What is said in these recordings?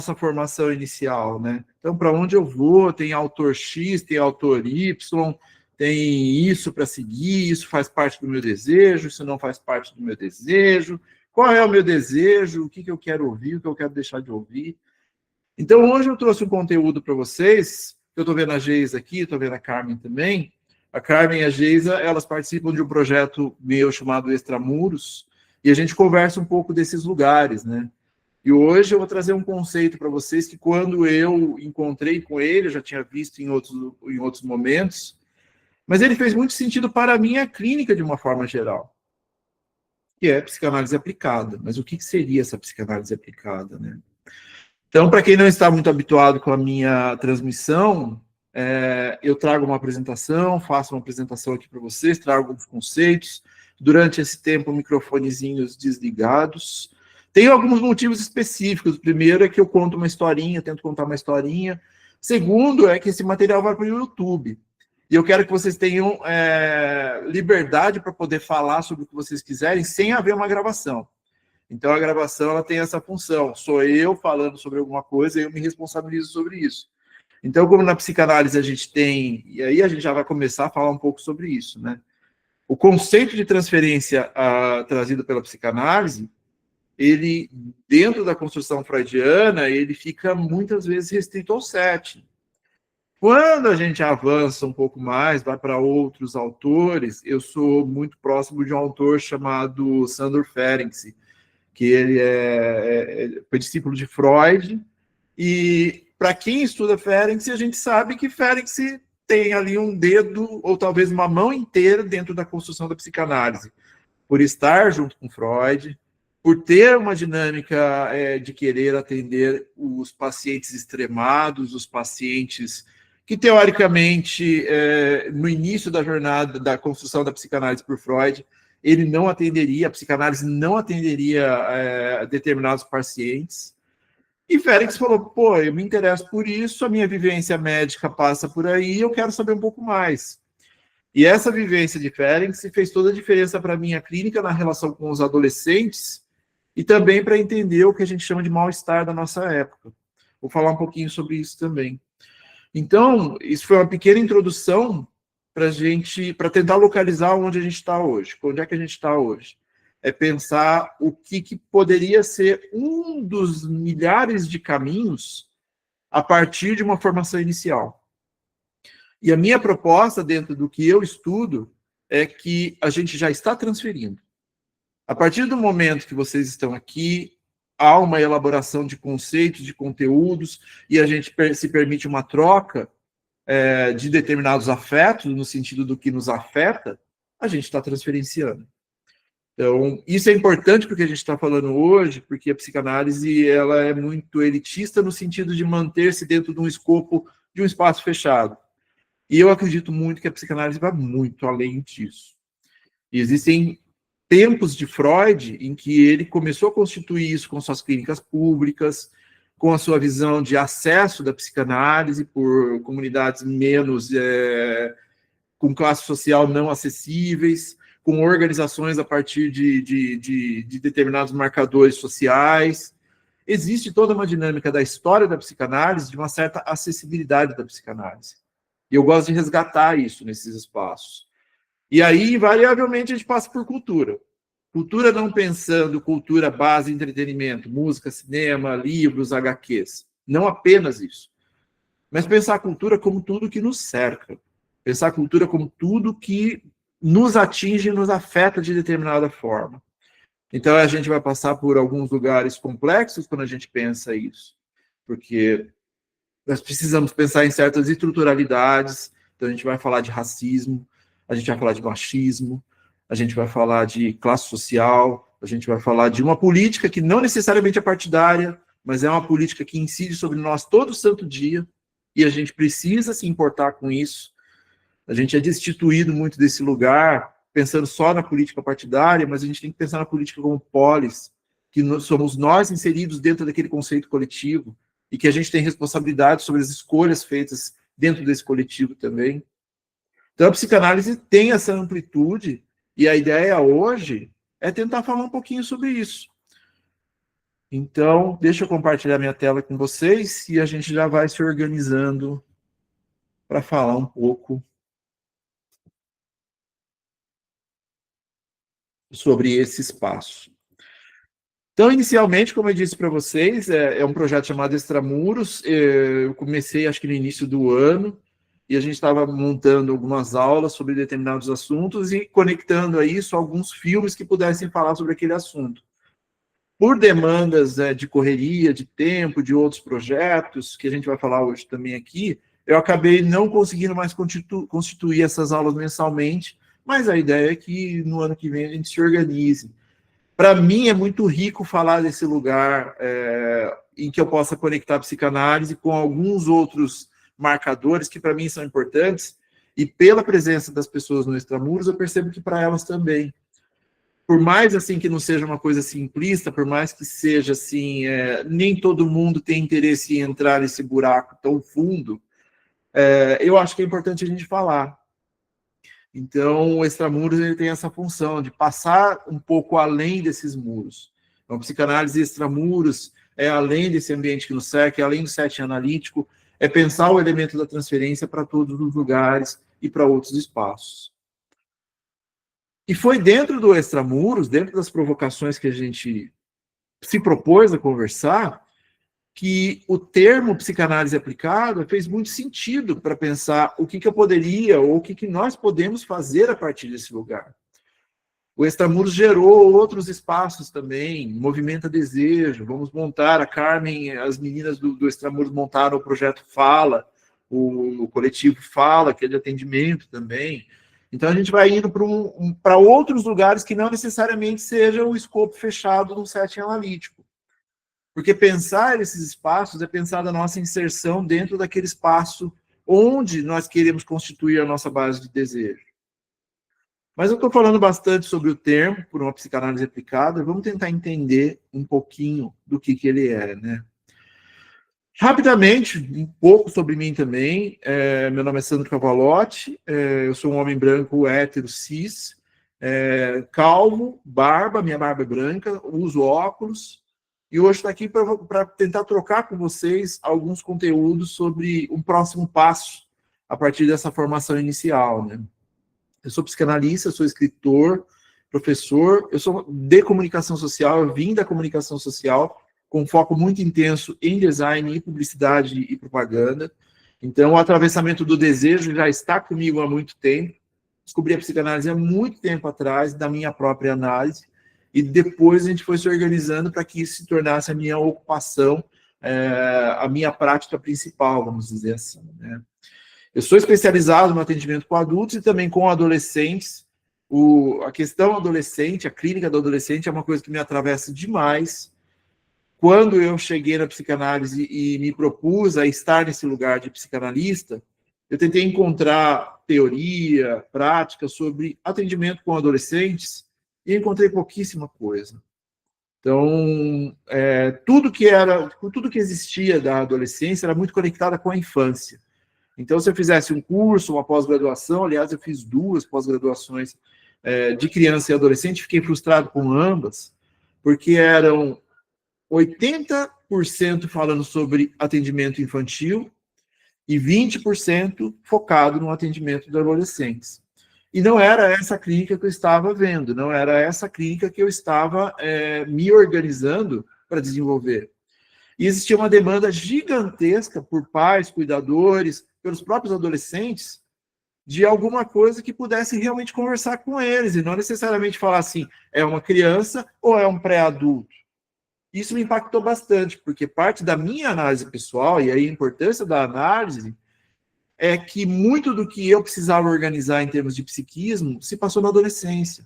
nossa formação inicial, né? Então, para onde eu vou, tem autor X, tem autor Y, tem isso para seguir, isso faz parte do meu desejo, isso não faz parte do meu desejo, qual é o meu desejo, o que eu quero ouvir, o que eu quero deixar de ouvir. Então, hoje eu trouxe um conteúdo para vocês, eu estou vendo a Geisa aqui, estou vendo a Carmen também. A Carmen e a Geisa, elas participam de um projeto meu chamado Extramuros, e a gente conversa um pouco desses lugares, né? E hoje eu vou trazer um conceito para vocês que quando eu encontrei com ele, eu já tinha visto em outros momentos, mas ele fez muito sentido para a minha clínica de uma forma geral, que é psicanálise aplicada. Mas o que seria essa psicanálise aplicada, né? Então, para quem não está muito habituado com a minha transmissão, eu trago uma apresentação, faço uma apresentação aqui para vocês, trago alguns conceitos. Durante esse tempo, microfonezinhos desligados. Tem alguns motivos específicos. O primeiro é que eu conto uma historinha, tento contar uma historinha. Segundo é que esse material vai para o YouTube. E eu quero que vocês tenham liberdade para poder falar sobre o que vocês quiserem, sem haver uma gravação. Então, a gravação ela tem essa função. Sou eu falando sobre alguma coisa e eu me responsabilizo sobre isso. Então, como na psicanálise a gente tem... E aí a gente já vai começar a falar um pouco sobre isso, né? O conceito de transferência trazido pela psicanálise, ele, dentro da construção freudiana, ele fica muitas vezes restrito ao setting. Quando a gente avança um pouco mais, vai para outros autores, eu sou muito próximo de um autor chamado Sandor Ferenczi, que ele foi discípulo de Freud, e para quem estuda Ferenczi, a gente sabe que Ferenczi tem ali um dedo, ou talvez uma mão inteira dentro da construção da psicanálise, por estar junto com Freud, por ter uma dinâmica de querer atender os pacientes extremados, os pacientes que, teoricamente, no início da jornada da construção da psicanálise por Freud, ele não atenderia, a psicanálise não atenderia determinados pacientes. E Félix falou, pô, eu me interesso por isso, a minha vivência médica passa por aí, eu quero saber um pouco mais. E essa vivência de Félix fez toda a diferença para a minha clínica na relação com os adolescentes e também para entender o que a gente chama de mal-estar da nossa época. Vou falar um pouquinho sobre isso também. Então, isso foi uma pequena introdução para tentar localizar onde a gente está hoje. Onde é que a gente está hoje? É pensar o que poderia ser um dos milhares de caminhos a partir de uma formação inicial. E a minha proposta, dentro do que eu estudo, é que a gente já está transferindo. A partir do momento que vocês estão aqui, há uma elaboração de conceitos, de conteúdos, e a gente se permite uma troca de determinados afetos, no sentido do que nos afeta, a gente está transferenciando. Então, isso é importante porque a gente está falando hoje, porque a psicanálise ela é muito elitista no sentido de manter-se dentro de um escopo, de um espaço fechado. E eu acredito muito que a psicanálise vai muito além disso. E existem tempos de Freud em que ele começou a constituir isso com suas clínicas públicas, com a sua visão de acesso da psicanálise por comunidades menos, com classe social não acessíveis, com organizações a partir de determinados marcadores sociais. Existe toda uma dinâmica da história da psicanálise, de uma certa acessibilidade da psicanálise. E eu gosto de resgatar isso nesses espaços. E aí, invariavelmente, a gente passa por cultura. Cultura não pensando cultura base entretenimento, música, cinema, livros, HQs. Não apenas isso. Mas pensar a cultura como tudo que nos cerca. Pensar a cultura como tudo que nos atinge e nos afeta de determinada forma. Então, a gente vai passar por alguns lugares complexos quando a gente pensa isso. Porque nós precisamos pensar em certas estruturalidades. Então, a gente vai falar de racismo, a gente vai falar de machismo, a gente vai falar de classe social, a gente vai falar de uma política que não necessariamente é partidária, mas é uma política que incide sobre nós todo santo dia, e a gente precisa se importar com isso. A gente é destituído muito desse lugar, pensando só na política partidária, mas a gente tem que pensar na política como polis, que somos nós inseridos dentro daquele conceito coletivo, e que a gente tem responsabilidade sobre as escolhas feitas dentro desse coletivo também. Então, a psicanálise tem essa amplitude, e a ideia hoje é tentar falar um pouquinho sobre isso. Então, deixa eu compartilhar minha tela com vocês e a gente já vai se organizando para falar um pouco sobre esse espaço. Então, inicialmente, como eu disse para vocês, é um projeto chamado Extramuros. Eu comecei, acho que no início do ano, e a gente estava montando algumas aulas sobre determinados assuntos e conectando a isso alguns filmes que pudessem falar sobre aquele assunto. Por demandas de correria, de tempo, de outros projetos, que a gente vai falar hoje também aqui, eu acabei não conseguindo mais constituir essas aulas mensalmente, mas a ideia é que no ano que vem a gente se organize. Para mim é muito rico falar desse lugar em que eu possa conectar a psicanálise com alguns outros marcadores que para mim são importantes, e pela presença das pessoas no Extramuros, eu percebo que para elas também. Por mais assim que não seja uma coisa simplista, por mais que seja assim, nem todo mundo tem interesse em entrar nesse buraco tão fundo, eu acho que é importante a gente falar. Então, o Extramuros ele tem essa função de passar um pouco além desses muros. Então, a psicanálise extramuros é além desse ambiente que nos cerca, é além do setting analítico, é pensar o elemento da transferência para todos os lugares e para outros espaços. E foi dentro do Extramuros, dentro das provocações que a gente se propôs a conversar, que o termo psicanálise aplicada fez muito sentido para pensar o que eu poderia ou o que nós podemos fazer a partir desse lugar. O Extramuros gerou outros espaços também, Movimenta Desejo, vamos montar, a Carmen, as meninas do Extramuros montaram o projeto Fala, o coletivo Fala, que é de atendimento também. Então a gente vai indo para outros lugares que não necessariamente seja o escopo fechado de um setting analítico. Porque pensar esses espaços é pensar na nossa inserção dentro daquele espaço onde nós queremos constituir a nossa base de desejo. Mas eu estou falando bastante sobre o termo, por uma psicanálise aplicada, vamos tentar entender um pouquinho do que ele é, né? Rapidamente, um pouco sobre mim também. Meu nome é Sandro Cavalotti, eu sou um homem branco, hétero, cis, calmo, minha barba é branca, uso óculos, e hoje está aqui para tentar trocar com vocês alguns conteúdos sobre um próximo passo a partir dessa formação inicial, né? Eu sou psicanalista, sou escritor, professor, eu sou de comunicação social, eu vim da comunicação social com foco muito intenso em design, em publicidade e propaganda. Então, o atravessamento do desejo já está comigo há muito tempo. Descobri a psicanálise há muito tempo atrás, da minha própria análise, e depois a gente foi se organizando para que isso se tornasse a minha ocupação, a minha prática principal, vamos dizer assim, né? Eu sou especializado no atendimento com adultos e também com adolescentes. A questão adolescente, a clínica do adolescente é uma coisa que me atravessa demais. Quando eu cheguei na psicanálise e me propus a estar nesse lugar de psicanalista, eu tentei encontrar teoria, prática sobre atendimento com adolescentes e encontrei pouquíssima coisa. Então, tudo que existia da adolescência era muito conectada com a infância. Então, se eu fizesse um curso, uma pós-graduação, aliás, eu fiz 2 pós-graduações de criança e adolescente, fiquei frustrado com ambas, porque eram 80% falando sobre atendimento infantil e 20% focado no atendimento de adolescentes. E não era essa clínica que eu estava vendo, não era essa clínica que eu estava me organizando para desenvolver. E existia uma demanda gigantesca por pais, cuidadores, pelos próprios adolescentes, de alguma coisa que pudesse realmente conversar com eles, e não necessariamente falar assim, é uma criança ou é um pré-adulto. Isso me impactou bastante, porque parte da minha análise pessoal, e aí a importância da análise, é que muito do que eu precisava organizar em termos de psiquismo se passou na adolescência.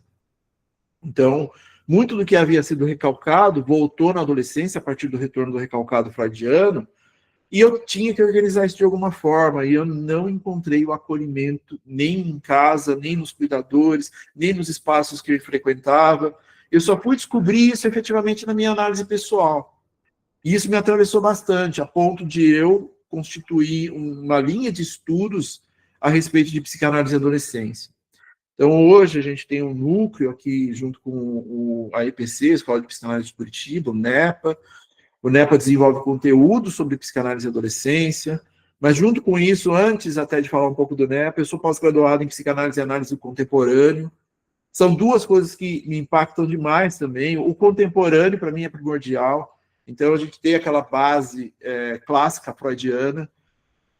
Então, muito do que havia sido recalcado voltou na adolescência, a partir do retorno do recalcado freudiano, e eu tinha que organizar isso de alguma forma, e eu não encontrei o acolhimento nem em casa, nem nos cuidadores, nem nos espaços que eu frequentava. Eu só fui descobrir isso efetivamente na minha análise pessoal. E isso me atravessou bastante, a ponto de eu constituir uma linha de estudos a respeito de psicanálise e adolescência. Então, hoje a gente tem um núcleo aqui, junto com a EPC, Escola de Psicanálise de Curitiba, o NEPA. O NEPA desenvolve conteúdo sobre psicanálise e adolescência, mas junto com isso, antes até de falar um pouco do NEPA, eu sou pós-graduado em psicanálise e análise do contemporâneo. São duas coisas que me impactam demais também. O contemporâneo, para mim, é primordial. Então, a gente tem aquela base clássica freudiana.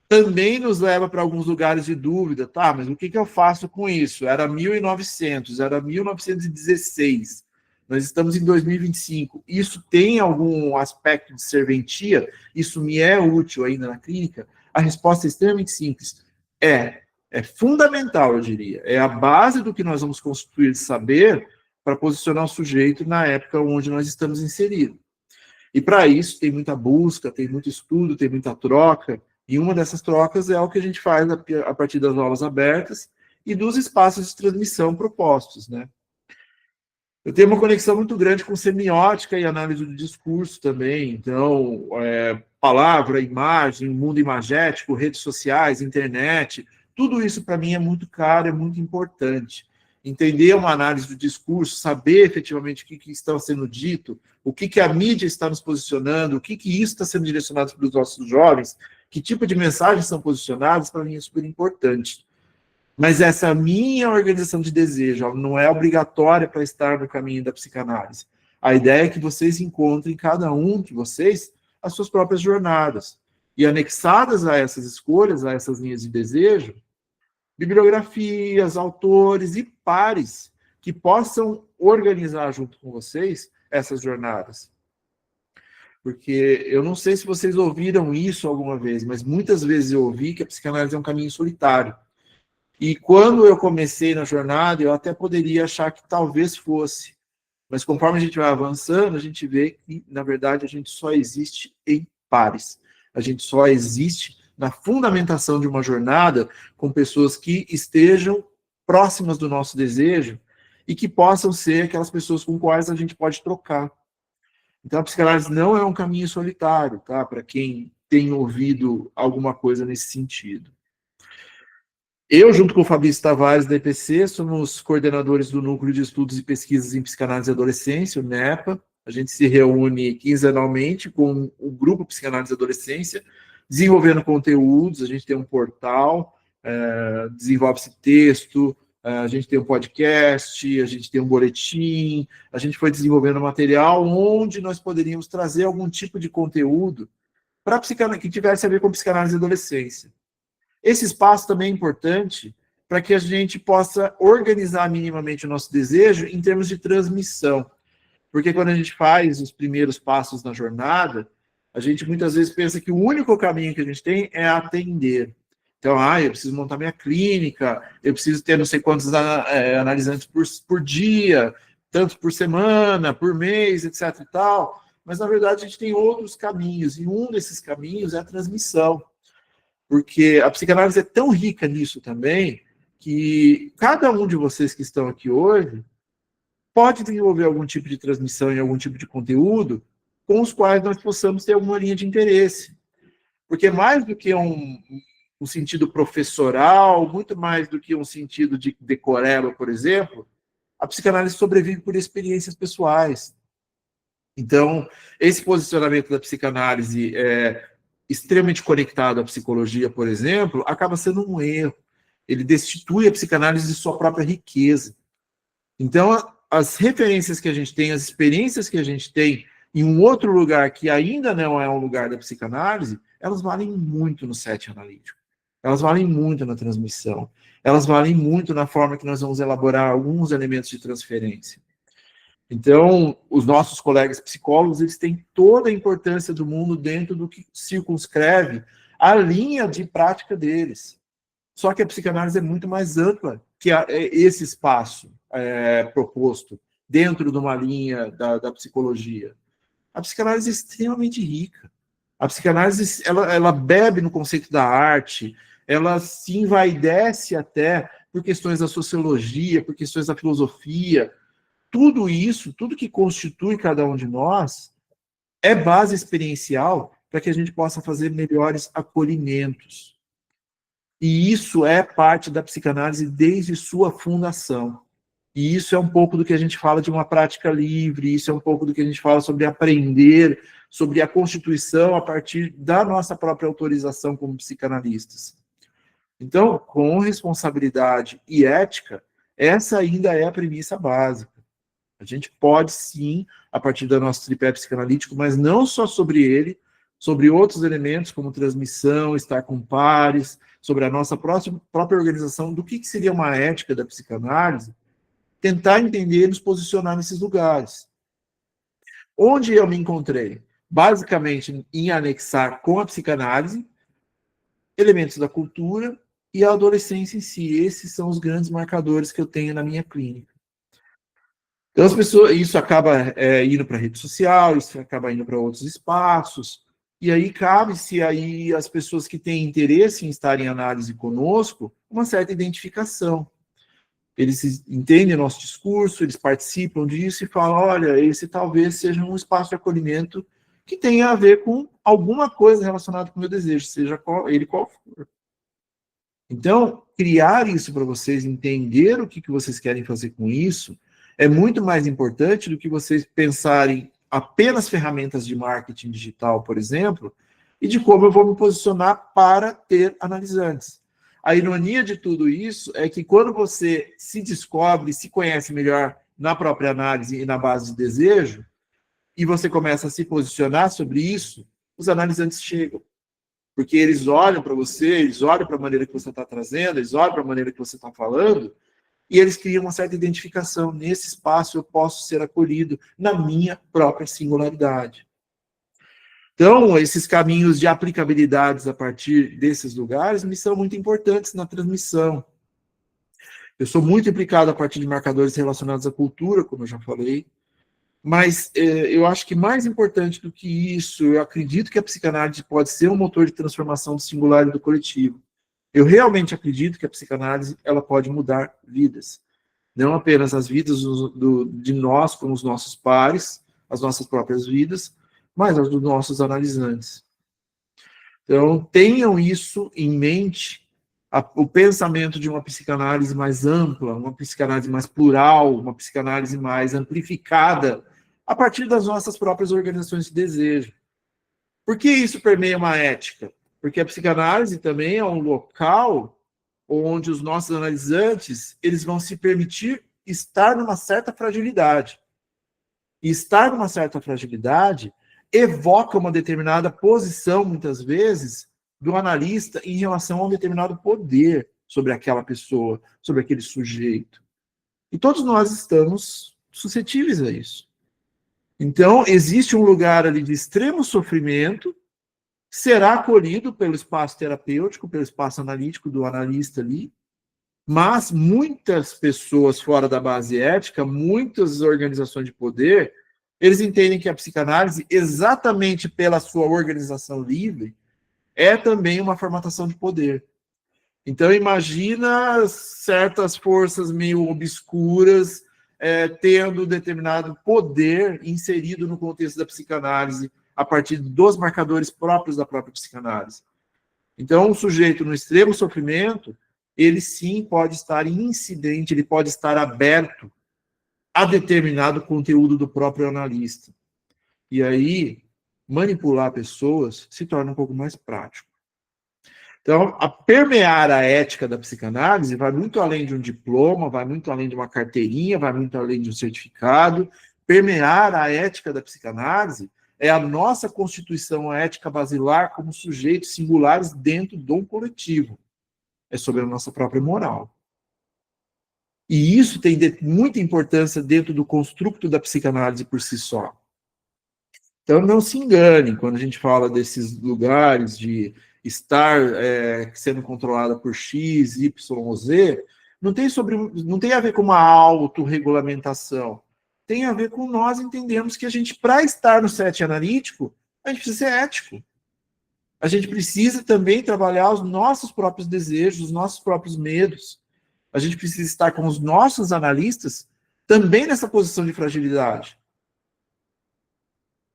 Também nos leva para alguns lugares de dúvida. Tá, mas o que eu faço com isso? Era 1900, era 1916. Nós estamos em 2025. Isso tem algum aspecto de serventia? Isso me é útil ainda na clínica? A resposta é extremamente simples. É fundamental, eu diria. É a base do que nós vamos construir de saber para posicionar o sujeito na época onde nós estamos inseridos. E para isso tem muita busca, tem muito estudo, tem muita troca, e uma dessas trocas é o que a gente faz a partir das aulas abertas e dos espaços de transmissão propostos, né? Eu tenho uma conexão muito grande com semiótica e análise do discurso também, então, palavra, imagem, mundo imagético, redes sociais, internet, tudo isso para mim é muito caro, é muito importante. Entender uma análise do discurso, saber efetivamente o que está sendo dito, o que a mídia está nos posicionando, o que isso está sendo direcionado para os nossos jovens, que tipo de mensagens são posicionadas, para mim é super importante. Mas essa minha organização de desejo não é obrigatória para estar no caminho da psicanálise. A ideia é que vocês encontrem, cada um de vocês, as suas próprias jornadas. E anexadas a essas escolhas, a essas linhas de desejo, bibliografias, autores e pares que possam organizar junto com vocês essas jornadas. Porque eu não sei se vocês ouviram isso alguma vez, mas muitas vezes eu ouvi que a psicanálise é um caminho solitário. E quando eu comecei na jornada, eu até poderia achar que talvez fosse. Mas conforme a gente vai avançando, a gente vê que, na verdade, a gente só existe em pares. A gente só existe na fundamentação de uma jornada com pessoas que estejam próximas do nosso desejo e que possam ser aquelas pessoas com quais a gente pode trocar. Então, a psicanálise não é um caminho solitário, tá? Para quem tem ouvido alguma coisa nesse sentido. Eu, junto com o Fabrício Tavares, da EPC, somos coordenadores do Núcleo de Estudos e Pesquisas em Psicanálise e Adolescência, o NEPA. A gente se reúne quinzenalmente com o Grupo Psicanálise e Adolescência, desenvolvendo conteúdos. A gente tem um portal, desenvolve-se texto, a gente tem um podcast, a gente tem um boletim, a gente foi desenvolvendo material onde nós poderíamos trazer algum tipo de conteúdo para que tivesse a ver com psicanálise e adolescência. Esse espaço também é importante para que a gente possa organizar minimamente o nosso desejo em termos de transmissão. Porque quando a gente faz os primeiros passos na jornada, a gente muitas vezes pensa que o único caminho que a gente tem é atender. Então, eu preciso montar minha clínica, eu preciso ter não sei quantos analisantes por dia, tantos por semana, por mês, etc. e tal. Mas, na verdade, a gente tem outros caminhos, e um desses caminhos é a transmissão. Porque a psicanálise é tão rica nisso também, que cada um de vocês que estão aqui hoje pode desenvolver algum tipo de transmissão em algum tipo de conteúdo com os quais nós possamos ter alguma linha de interesse. Porque mais do que um sentido professoral, muito mais do que um sentido de decoreba, por exemplo, a psicanálise sobrevive por experiências pessoais. Então, esse posicionamento da psicanálise extremamente conectado à psicologia, por exemplo, acaba sendo um erro. Ele destitui a psicanálise de sua própria riqueza. Então, as referências que a gente tem, as experiências que a gente tem em um outro lugar que ainda não é um lugar da psicanálise, elas valem muito no set analítico. Elas valem muito na transmissão. Elas valem muito na forma que nós vamos elaborar alguns elementos de transferência. Então, os nossos colegas psicólogos, eles têm toda a importância do mundo dentro do que circunscreve a linha de prática deles. Só que a psicanálise é muito mais ampla que esse espaço proposto dentro de uma linha da psicologia. A psicanálise é extremamente rica. A psicanálise, ela bebe no conceito da arte, ela se envaidece até por questões da sociologia, por questões da filosofia. Tudo isso, tudo que constitui cada um de nós, é base experiencial para que a gente possa fazer melhores acolhimentos. E isso é parte da psicanálise desde sua fundação. E isso é um pouco do que a gente fala de uma prática livre, isso é um pouco do que a gente fala sobre aprender, sobre a constituição a partir da nossa própria autorização como psicanalistas. Então, com responsabilidade e ética, essa ainda é a premissa básica. A gente pode, sim, a partir do nosso tripé psicanalítico, mas não só sobre ele, sobre outros elementos, como transmissão, estar com pares, sobre a nossa própria organização, do que seria uma ética da psicanálise, tentar entender e nos posicionar nesses lugares. Onde eu me encontrei? Basicamente, em anexar com a psicanálise elementos da cultura e a adolescência em si. Esses são os grandes marcadores que eu tenho na minha clínica. Então, as pessoas, isso acaba indo para a rede social, isso acaba indo para outros espaços, e aí cabe-se aí as pessoas que têm interesse em estar em análise conosco, uma certa identificação. Eles entendem nosso discurso, eles participam disso e falam, olha, esse talvez seja um espaço de acolhimento que tenha a ver com alguma coisa relacionada com o meu desejo, seja ele qual for. Então, criar isso para vocês, entender o que vocês querem fazer com isso, é muito mais importante do que vocês pensarem apenas ferramentas de marketing digital, por exemplo, e de como eu vou me posicionar para ter analisantes. A ironia de tudo isso é que quando você se descobre, se conhece melhor na própria análise e na base de desejo, e você começa a se posicionar sobre isso, os analisantes chegam. Porque eles olham para você, eles olham para a maneira que você está trazendo, eles olham para a maneira que você está falando, e eles criam uma certa identificação. Nesse espaço eu posso ser acolhido na minha própria singularidade. Então, esses caminhos de aplicabilidades a partir desses lugares me são muito importantes na transmissão. Eu sou muito implicado a partir de marcadores relacionados à cultura, como eu já falei, mas eu acho que mais importante do que isso, eu acredito que a psicanálise pode ser um motor de transformação do singular e do coletivo. Eu realmente acredito que a psicanálise ela pode mudar vidas. Não apenas as vidas de nós com os nossos pares, as nossas próprias vidas, mas as dos nossos analisantes. Então, tenham isso em mente, o pensamento de uma psicanálise mais ampla, uma psicanálise mais plural, uma psicanálise mais amplificada, a partir das nossas próprias organizações de desejo. Por que isso permeia uma ética? Porque a psicanálise também é um local onde os nossos analisantes eles vão se permitir estar numa certa fragilidade. E estar numa certa fragilidade evoca uma determinada posição, muitas vezes, do analista em relação a um determinado poder sobre aquela pessoa, sobre aquele sujeito. E todos nós estamos suscetíveis a isso. Então, existe um lugar ali de extremo sofrimento, será acolhido pelo espaço terapêutico, pelo espaço analítico do analista ali, mas muitas pessoas fora da base ética, muitas organizações de poder, eles entendem que a psicanálise, exatamente pela sua organização livre, é também uma formatação de poder. Então, imagina certas forças meio obscuras tendo determinado poder inserido no contexto da psicanálise, a partir dos marcadores próprios da própria psicanálise. Então, um sujeito no extremo sofrimento, ele sim pode estar incidente, ele pode estar aberto a determinado conteúdo do próprio analista. E aí, manipular pessoas se torna um pouco mais prático. Então, a permear a ética da psicanálise vai muito além de um diploma, vai muito além de uma carteirinha, vai muito além de um certificado. Permear a ética da psicanálise é a nossa constituição ética basilar como sujeitos singulares dentro de um coletivo. É sobre a nossa própria moral. E isso tem muita importância dentro do construto da psicanálise por si só. Então, não se enganem quando a gente fala desses lugares de estar sendo controlada por X, Y ou Z, não tem a ver com uma autorregulamentação. Tem a ver com nós entendermos que a gente, para estar no set analítico, a gente precisa ser ético. A gente precisa também trabalhar os nossos próprios desejos, os nossos próprios medos. A gente precisa estar com os nossos analistas também nessa posição de fragilidade.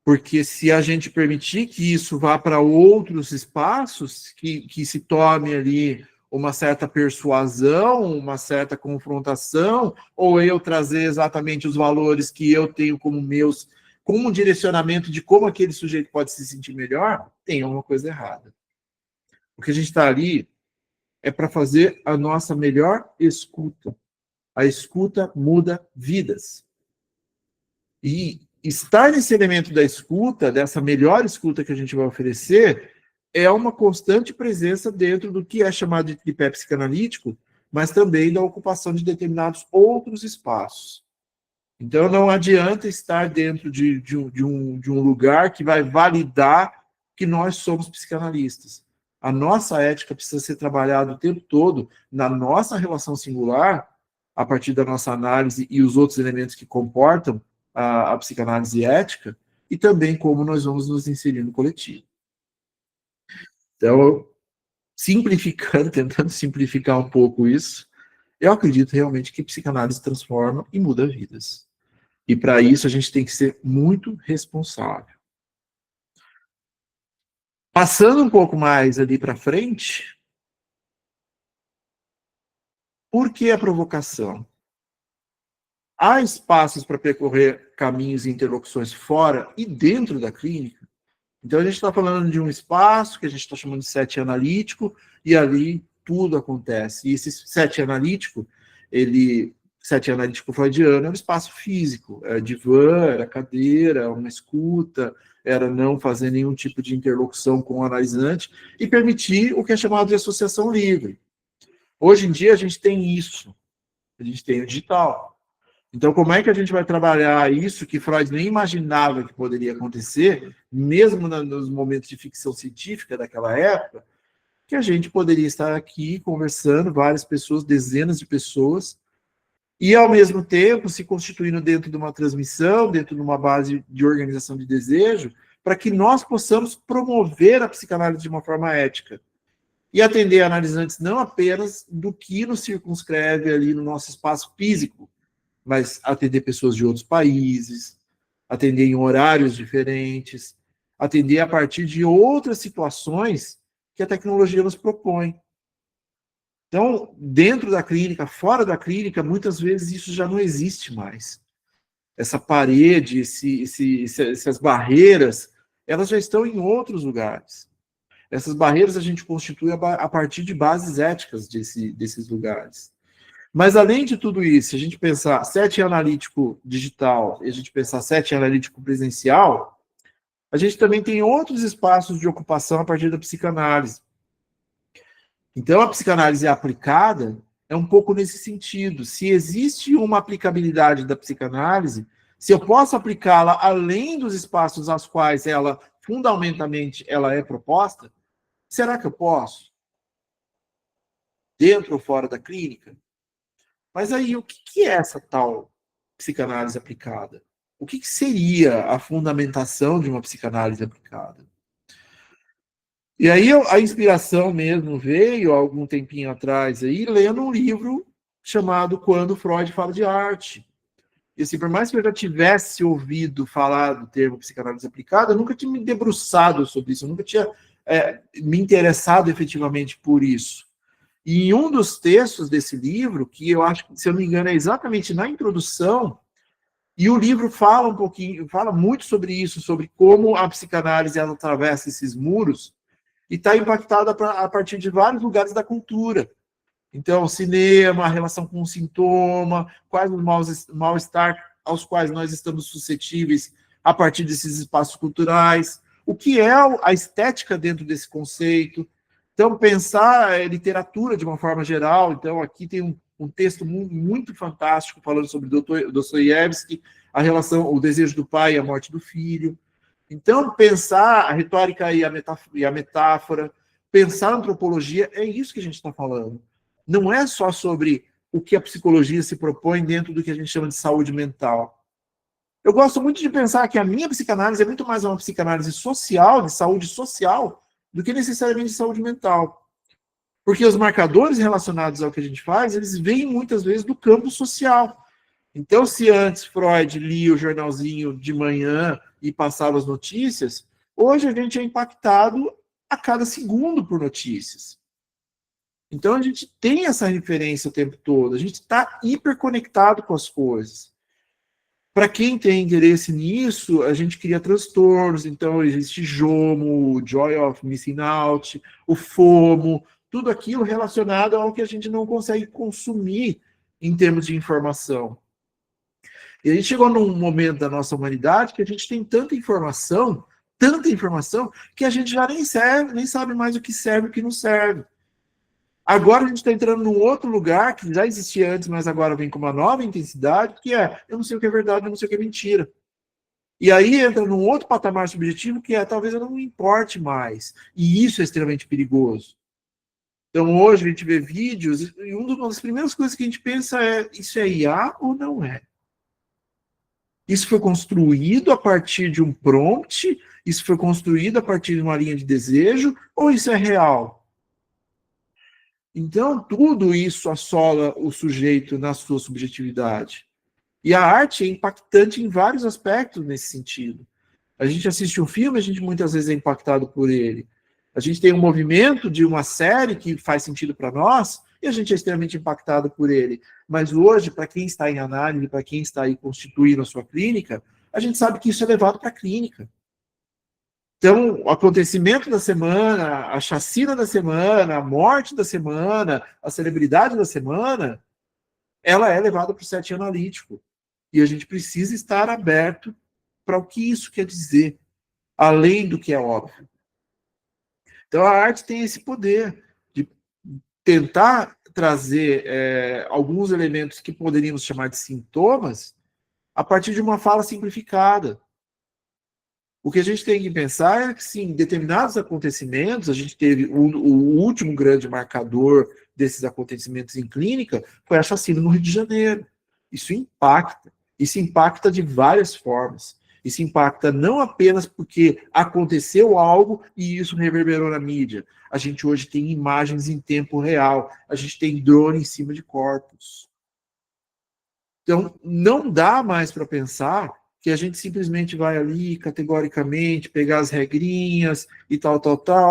Porque se a gente permitir que isso vá para outros espaços, que se tome ali uma certa persuasão, uma certa confrontação, ou eu trazer exatamente os valores que eu tenho como meus, com um direcionamento de como aquele sujeito pode se sentir melhor, tem alguma coisa errada. O que a gente está ali é para fazer a nossa melhor escuta. A escuta muda vidas. E estar nesse elemento da escuta, dessa melhor escuta que a gente vai oferecer, é uma constante presença dentro do que é chamado de tripé psicanalítico, mas também da ocupação de determinados outros espaços. Então, não adianta estar dentro de um lugar que vai validar que nós somos psicanalistas. A nossa ética precisa ser trabalhada o tempo todo na nossa relação singular, a partir da nossa análise e os outros elementos que comportam a psicanálise ética, e também como nós vamos nos inserir no coletivo. Então, simplificando, tentando simplificar um pouco isso, eu acredito realmente que psicanálise transforma e muda vidas. E para isso a gente tem que ser muito responsável. Passando um pouco mais ali para frente, por que a provocação? Há espaços para percorrer caminhos e interlocuções fora e dentro da clínica. Então a gente está falando de um espaço que a gente está chamando de set analítico, e ali tudo acontece. E esse set analítico, set analítico freudiano, é um espaço físico, era divã, era cadeira, uma escuta, era não fazer nenhum tipo de interlocução com o analisante e permitir o que é chamado de associação livre. Hoje em dia a gente tem isso, a gente tem o digital. Então, como é que a gente vai trabalhar isso que Freud nem imaginava que poderia acontecer, mesmo nos momentos de ficção científica daquela época, que a gente poderia estar aqui conversando, várias pessoas, dezenas de pessoas, e ao mesmo tempo se constituindo dentro de uma transmissão, dentro de uma base de organização de desejo, para que nós possamos promover a psicanálise de uma forma ética. E atender analisantes não apenas do que nos circunscreve ali no nosso espaço físico, mas atender pessoas de outros países, atender em horários diferentes, atender a partir de outras situações que a tecnologia nos propõe. Então, dentro da clínica, fora da clínica, muitas vezes isso já não existe mais. Essa parede, essas barreiras, elas já estão em outros lugares. Essas barreiras a gente constitui a partir de bases éticas desses lugares. Mas, além de tudo isso, se a gente pensar setting analítico digital e a gente pensar setting analítico presencial, a gente também tem outros espaços de ocupação a partir da psicanálise. Então, a psicanálise aplicada é um pouco nesse sentido. Se existe uma aplicabilidade da psicanálise, se eu posso aplicá-la além dos espaços aos quais ela, fundamentalmente, ela é proposta, será que eu posso? Dentro ou fora da clínica? Mas aí, o que é essa tal psicanálise aplicada? O que seria a fundamentação de uma psicanálise aplicada? E aí a inspiração mesmo veio, há algum tempinho atrás, aí, lendo um livro chamado Quando Freud Fala de Arte. E assim, por mais que eu já tivesse ouvido falar do termo psicanálise aplicada, eu nunca tinha me debruçado sobre isso, eu nunca tinha me interessado efetivamente por isso. E em um dos textos desse livro, que eu acho que, se eu não me engano, é exatamente na introdução, e o livro fala um pouquinho, fala muito sobre isso, sobre como a psicanálise ela atravessa esses muros e está impactada a partir de vários lugares da cultura. Então, cinema, a relação com o sintoma, quais os mal-estar aos quais nós estamos suscetíveis a partir desses espaços culturais, o que é a estética dentro desse conceito. Então, pensar a literatura de uma forma geral. Então, aqui tem um texto muito fantástico falando sobre Dostoiévski, a relação, o desejo do pai e a morte do filho. Então, pensar a retórica e a metáfora, pensar a antropologia, é isso que a gente está falando. Não é só sobre o que a psicologia se propõe dentro do que a gente chama de saúde mental. Eu gosto muito de pensar que a minha psicanálise é muito mais uma psicanálise social, de saúde social, do que necessariamente de saúde mental. Porque os marcadores relacionados ao que a gente faz, eles vêm muitas vezes do campo social. Então, se antes Freud lia o jornalzinho de manhã e passava as notícias, hoje a gente é impactado a cada segundo por notícias. Então, a gente tem essa referência o tempo todo, a gente está hiperconectado com as coisas. Para quem tem interesse nisso, a gente cria transtornos, então existe JOMO, o Joy of Missing Out, o FOMO, tudo aquilo relacionado ao que a gente não consegue consumir em termos de informação. E a gente chegou num momento da nossa humanidade que a gente tem tanta informação, que a gente já nem sabe mais o que serve e o que não serve. Agora a gente está entrando num outro lugar que já existia antes, mas agora vem com uma nova intensidade, que é, eu não sei o que é verdade, eu não sei o que é mentira. E aí entra num outro patamar subjetivo, que é, talvez eu não me importe mais. E isso é extremamente perigoso. Então hoje a gente vê vídeos, e uma das primeiras coisas que a gente pensa é, isso é IA ou não é? Isso foi construído a partir de um prompt, isso foi construído a partir de uma linha de desejo, ou isso é real? Então, tudo isso assola o sujeito na sua subjetividade. E a arte é impactante em vários aspectos nesse sentido. A gente assiste um filme, a gente muitas vezes é impactado por ele. A gente tem um movimento de uma série que faz sentido para nós, e a gente é extremamente impactado por ele. Mas hoje, para quem está em análise, para quem está aí constituindo a sua clínica, a gente sabe que isso é levado para a clínica. Então, o acontecimento da semana, a chacina da semana, a morte da semana, a celebridade da semana, ela é levada para o set analítico. E a gente precisa estar aberto para o que isso quer dizer, além do que é óbvio. Então, a arte tem esse poder de tentar trazer alguns elementos que poderíamos chamar de sintomas a partir de uma fala simplificada. O que a gente tem que pensar é que, sim, determinados acontecimentos, a gente teve o último grande marcador desses acontecimentos em clínica foi a chacina no Rio de Janeiro. Isso impacta de várias formas. Isso impacta não apenas porque aconteceu algo e isso reverberou na mídia. A gente hoje tem imagens em tempo real, a gente tem drone em cima de corpos. Então, não dá mais para pensar que a gente simplesmente vai ali, categoricamente, pegar as regrinhas e tal,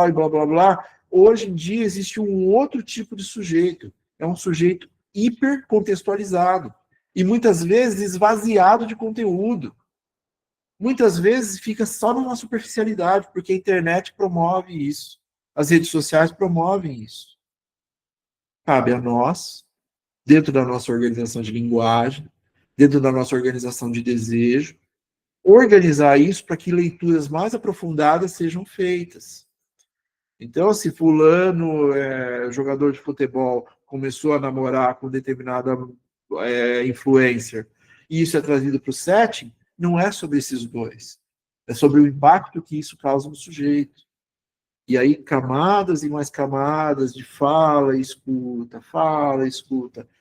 e blá, blá, blá. Hoje em dia existe um outro tipo de sujeito. É um sujeito hipercontextualizado. E muitas vezes esvaziado de conteúdo. Muitas vezes fica só numa superficialidade, porque a internet promove isso. As redes sociais promovem isso. Cabe a nós, dentro da nossa organização de linguagem, dentro da nossa organização de desejo, organizar isso para que leituras mais aprofundadas sejam feitas. Então, se fulano, jogador de futebol, começou a namorar com determinada influencer, e isso é trazido para o setting, não é sobre esses dois. É sobre o impacto que isso causa no sujeito. E aí, camadas e mais camadas de fala, escuta,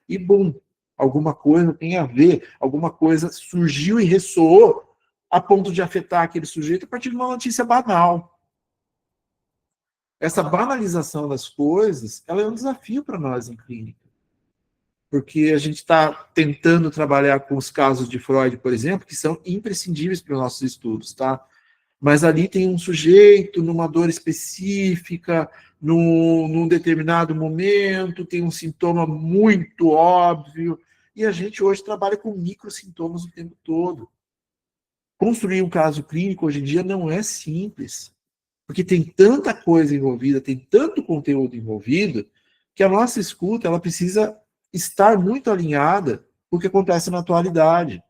e bum, alguma coisa tem a ver, alguma coisa surgiu e ressoou a ponto de afetar aquele sujeito a partir de uma notícia banal. Essa banalização das coisas, ela é um desafio para nós em clínica. Porque a gente está tentando trabalhar com os casos de Freud, por exemplo, que são imprescindíveis para os nossos estudos, tá? Mas ali tem um sujeito numa dor específica, num determinado momento, tem um sintoma muito óbvio, e a gente hoje trabalha com microsintomas o tempo todo. Construir um caso clínico hoje em dia não é simples, porque tem tanta coisa envolvida, tem tanto conteúdo envolvido, que a nossa escuta ela precisa estar muito alinhada com o que acontece na atualidade.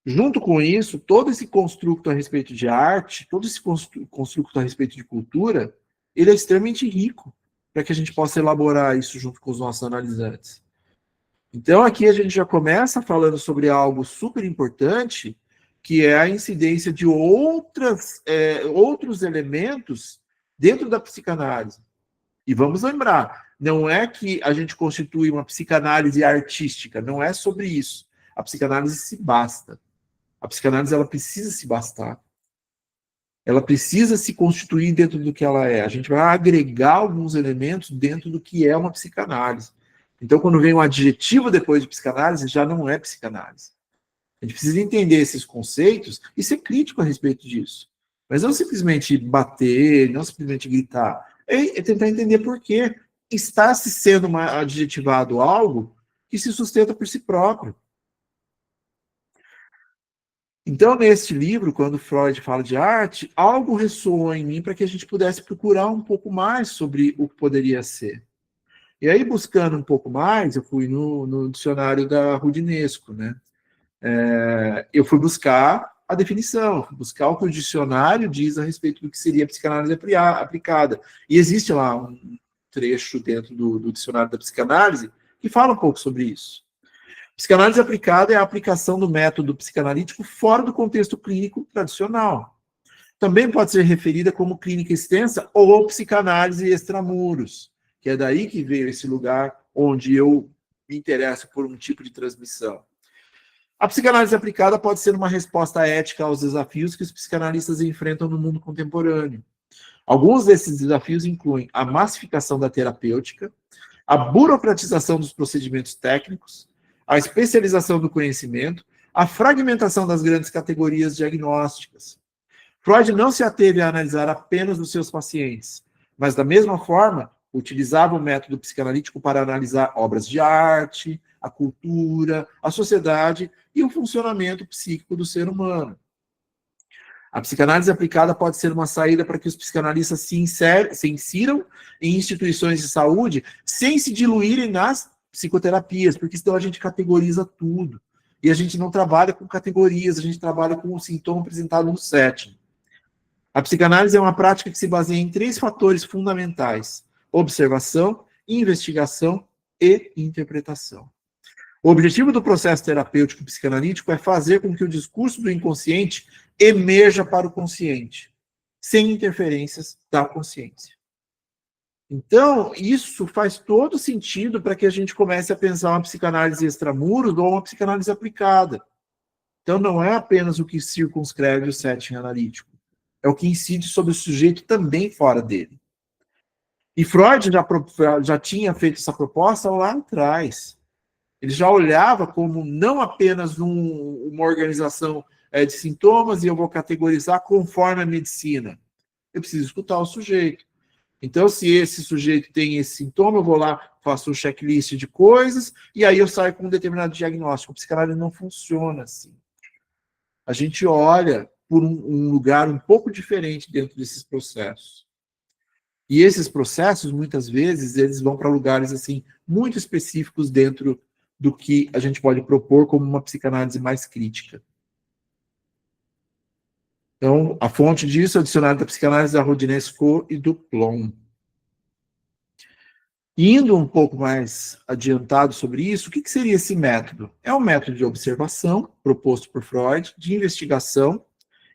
Junto com isso, todo esse construto a respeito de arte, todo esse construto a respeito de cultura, ele é extremamente rico para que a gente possa elaborar isso junto com os nossos analisantes. Então, aqui a gente já começa falando sobre algo super importante, que é a incidência de outros elementos dentro da psicanálise. E vamos lembrar, não é que a gente constitui uma psicanálise artística, não é sobre isso. A psicanálise se basta. A psicanálise ela precisa se bastar. Ela precisa se constituir dentro do que ela é. A gente vai agregar alguns elementos dentro do que é uma psicanálise. Então, quando vem um adjetivo depois de psicanálise, já não é psicanálise. A gente precisa entender esses conceitos e ser crítico a respeito disso. Mas não simplesmente bater, não simplesmente gritar. É tentar entender por que está se sendo adjetivado algo que se sustenta por si próprio. Então, neste livro, quando Freud fala de arte, algo ressoou em mim para que a gente pudesse procurar um pouco mais sobre o que poderia ser. E aí, buscando um pouco mais, eu fui no dicionário da Rudinesco, né? Eu fui buscar a definição, fui buscar o que o dicionário diz a respeito do que seria a psicanálise aplicada. E existe lá um trecho dentro do dicionário da psicanálise que fala um pouco sobre isso. Psicanálise aplicada é a aplicação do método psicanalítico fora do contexto clínico tradicional. Também pode ser referida como clínica extensa ou psicanálise extramuros, que é daí que veio esse lugar onde eu me interesso por um tipo de transmissão. A psicanálise aplicada pode ser uma resposta ética aos desafios que os psicanalistas enfrentam no mundo contemporâneo. Alguns desses desafios incluem a massificação da terapêutica, a burocratização dos procedimentos técnicos, a especialização do conhecimento, a fragmentação das grandes categorias diagnósticas. Freud não se ateve a analisar apenas os seus pacientes, mas, da mesma forma, utilizava o método psicanalítico para analisar obras de arte, a cultura, a sociedade e o funcionamento psíquico do ser humano. A psicanálise aplicada pode ser uma saída para que os psicanalistas se insiram em instituições de saúde sem se diluírem nas psicoterapias, porque senão a gente categoriza tudo. E a gente não trabalha com categorias, a gente trabalha com o sintoma apresentado no setting. A psicanálise é uma prática que se baseia em 3 fatores fundamentais: observação, investigação e interpretação. O objetivo do processo terapêutico psicanalítico é fazer com que o discurso do inconsciente emerja para o consciente, sem interferências da consciência. Então, isso faz todo sentido para que a gente comece a pensar uma psicanálise extramuros ou uma psicanálise aplicada. Então, não é apenas o que circunscreve o setting analítico, é o que incide sobre o sujeito também fora dele. E Freud já tinha feito essa proposta lá atrás. Ele já olhava como não apenas uma organização de sintomas e eu vou categorizar conforme a medicina. Eu preciso escutar o sujeito. Então, se esse sujeito tem esse sintoma, eu vou lá, faço um checklist de coisas e aí eu saio com um determinado diagnóstico. O psicanálise não funciona assim. A gente olha por um lugar um pouco diferente dentro desses processos. E esses processos, muitas vezes, eles vão para lugares assim muito específicos dentro do que a gente pode propor como uma psicanálise mais crítica. Então, a fonte disso é o dicionário da psicanálise da Rudinesco e do Plom. Indo um pouco mais adiantado sobre isso, o que seria esse método? É um método de observação, proposto por Freud, de investigação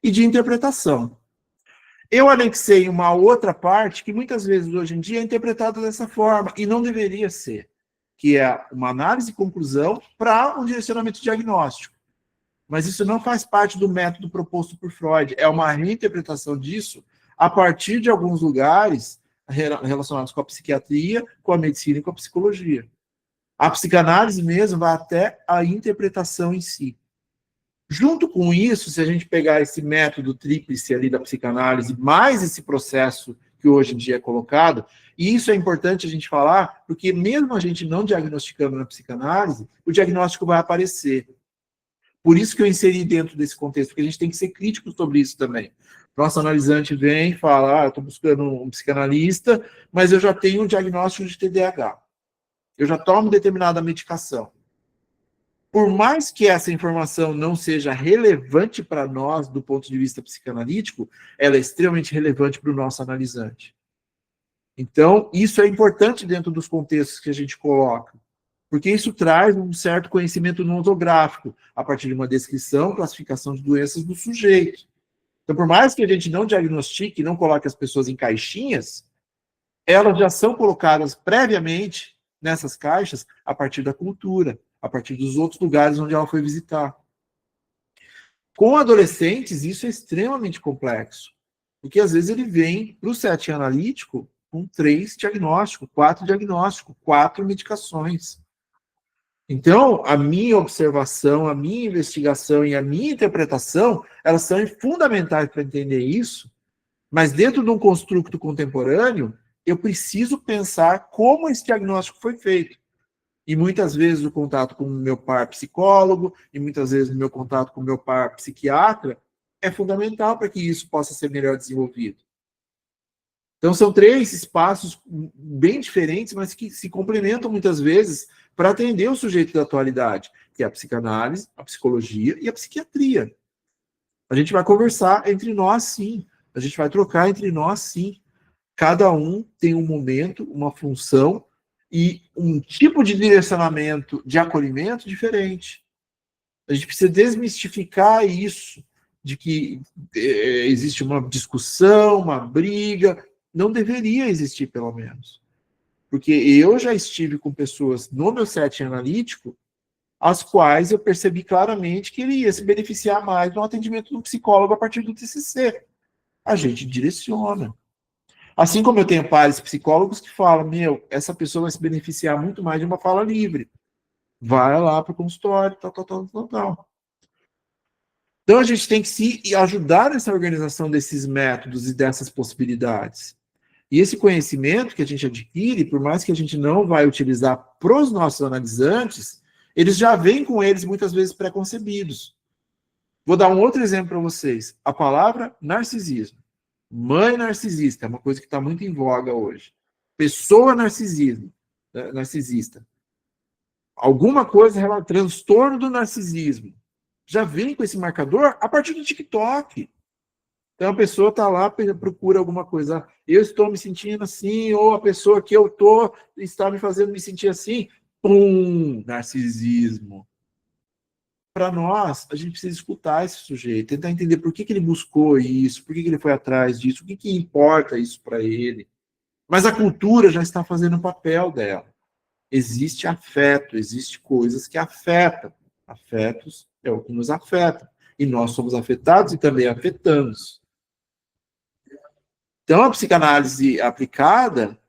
e de interpretação. Eu anexei uma outra parte que muitas vezes hoje em dia é interpretada dessa forma, e não deveria ser, que é uma análise e conclusão para um direcionamento diagnóstico. Mas isso não faz parte do método proposto por Freud, é uma reinterpretação disso a partir de alguns lugares relacionados com a psiquiatria, com a medicina e com a psicologia. A psicanálise mesmo vai até a interpretação em si. Junto com isso, se a gente pegar esse método tríplice ali da psicanálise, mais esse processo que hoje em dia é colocado, e isso é importante a gente falar, porque mesmo a gente não diagnosticando na psicanálise, o diagnóstico vai aparecer. Por isso que eu inseri dentro desse contexto, porque a gente tem que ser crítico sobre isso também. Nosso analisante vem e fala, eu estou buscando um psicanalista, mas eu já tenho um diagnóstico de TDAH. Eu já tomo determinada medicação. Por mais que essa informação não seja relevante para nós do ponto de vista psicanalítico, ela é extremamente relevante para o nosso analisante. Então, isso é importante dentro dos contextos que a gente coloca, porque isso traz um certo conhecimento nosográfico, a partir de uma descrição, classificação de doenças do sujeito. Então, por mais que a gente não diagnostique, não coloque as pessoas em caixinhas, elas já são colocadas previamente nessas caixas a partir da cultura, a partir dos outros lugares onde ela foi visitar. Com adolescentes, isso é extremamente complexo, porque às vezes ele vem para o setting analítico com 3 diagnósticos, 4 diagnósticos, 4 medicações. Então, a minha observação, a minha investigação e a minha interpretação, elas são fundamentais para entender isso, mas dentro de um construto contemporâneo, eu preciso pensar como esse diagnóstico foi feito. E muitas vezes o contato com o meu par psicólogo, e muitas vezes o meu contato com o meu par psiquiatra, é fundamental para que isso possa ser melhor desenvolvido. Então, são 3 espaços bem diferentes, mas que se complementam muitas vezes para atender o sujeito da atualidade, que é a psicanálise, a psicologia e a psiquiatria. A gente vai conversar entre nós, sim. A gente vai trocar entre nós, sim. Cada um tem um momento, uma função e um tipo de direcionamento, de acolhimento diferente. A gente precisa desmistificar isso, de que existe uma discussão, uma briga. Não deveria existir, pelo menos. Porque eu já estive com pessoas no meu setting analítico, as quais eu percebi claramente que ele ia se beneficiar mais no atendimento do psicólogo a partir do TCC. A gente direciona. Assim como eu tenho pares psicólogos que falam, essa pessoa vai se beneficiar muito mais de uma fala livre. Vai lá para o consultório, tal. Então a gente tem que se ajudar nessa organização desses métodos e dessas possibilidades. E esse conhecimento que a gente adquire, por mais que a gente não vai utilizar para os nossos analisantes, eles já vêm com eles muitas vezes pré-concebidos. Vou dar um outro exemplo para vocês. A palavra narcisismo. Mãe narcisista é uma coisa que está muito em voga hoje. Pessoa narcisista. Alguma coisa relacionada ao transtorno do narcisismo. Já vem com esse marcador a partir do TikTok. Então a pessoa está lá, procura alguma coisa. Eu estou me sentindo assim, ou a pessoa que eu estou está me fazendo me sentir assim. Pum, narcisismo. Para nós, a gente precisa escutar esse sujeito, tentar entender por que ele buscou isso, por que ele foi atrás disso, o que importa isso para ele. Mas a cultura já está fazendo o papel dela. Existe afeto, existe coisas que afetam. Afetos é o que nos afeta. E nós somos afetados e também afetamos. Então, a psicanálise aplicada,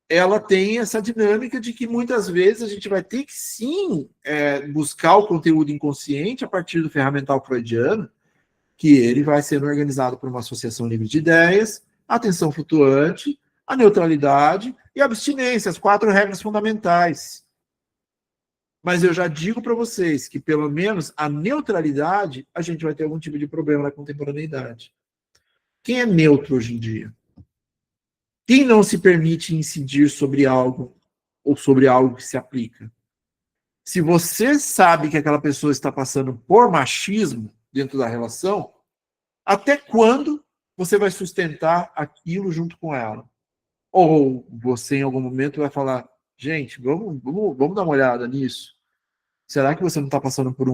ela tem essa dinâmica de que muitas vezes a gente vai ter que, sim, buscar o conteúdo inconsciente a partir do ferramental freudiano, que ele vai sendo organizado por uma associação livre de ideias, a atenção flutuante, a neutralidade e a abstinência, as 4 regras fundamentais. Mas eu já digo para vocês que, pelo menos, a neutralidade, a gente vai ter algum tipo de problema na contemporaneidade. Quem é neutro hoje em dia? Quem não se permite incidir sobre algo ou sobre algo que se aplica? Se você sabe que aquela pessoa está passando por machismo dentro da relação, até quando você vai sustentar aquilo junto com ela? Ou você, em algum momento, vai falar, gente, vamos dar uma olhada nisso? Será que você não está passando por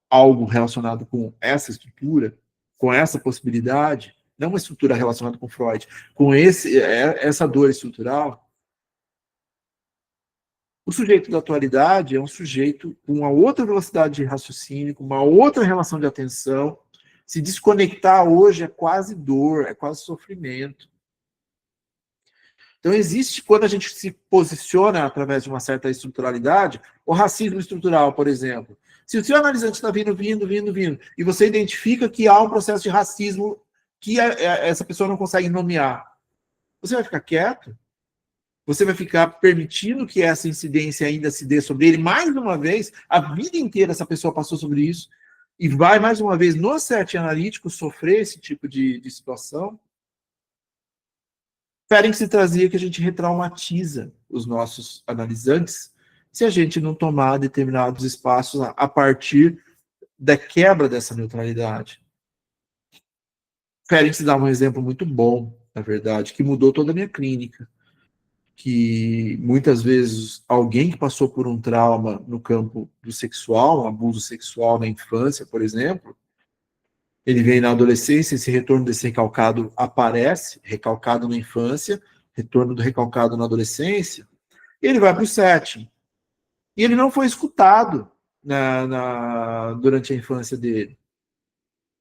algo relacionado com essa estrutura? Com essa possibilidade? Não uma estrutura relacionada com Freud, com essa dor estrutural? O sujeito da atualidade é um sujeito com uma outra velocidade de raciocínio, com uma outra relação de atenção. Se desconectar hoje é quase dor, é quase sofrimento. Então, existe, quando a gente se posiciona através de uma certa estruturalidade, o racismo estrutural, por exemplo. Se o seu analisante está vindo, e você identifica que há um processo de racismo que essa pessoa não consegue nomear, você vai ficar quieto? Você vai ficar permitindo que essa incidência ainda se dê sobre ele mais uma vez? A vida inteira essa pessoa passou sobre isso e vai mais uma vez no setting analítico sofrer esse tipo de situação? Ferenczi trazia que a gente retraumatiza os nossos analisantes se a gente não tomar determinados espaços a partir da quebra dessa neutralidade. Ferenczi dá um exemplo muito bom, na verdade, que mudou toda a minha clínica. Que muitas vezes alguém que passou por um trauma no campo do sexual, um abuso sexual na infância, por exemplo, ele vem na adolescência, esse retorno desse recalcado aparece, recalcado na infância, retorno do recalcado na adolescência, e ele vai para o setting. E ele não foi escutado durante a infância dele.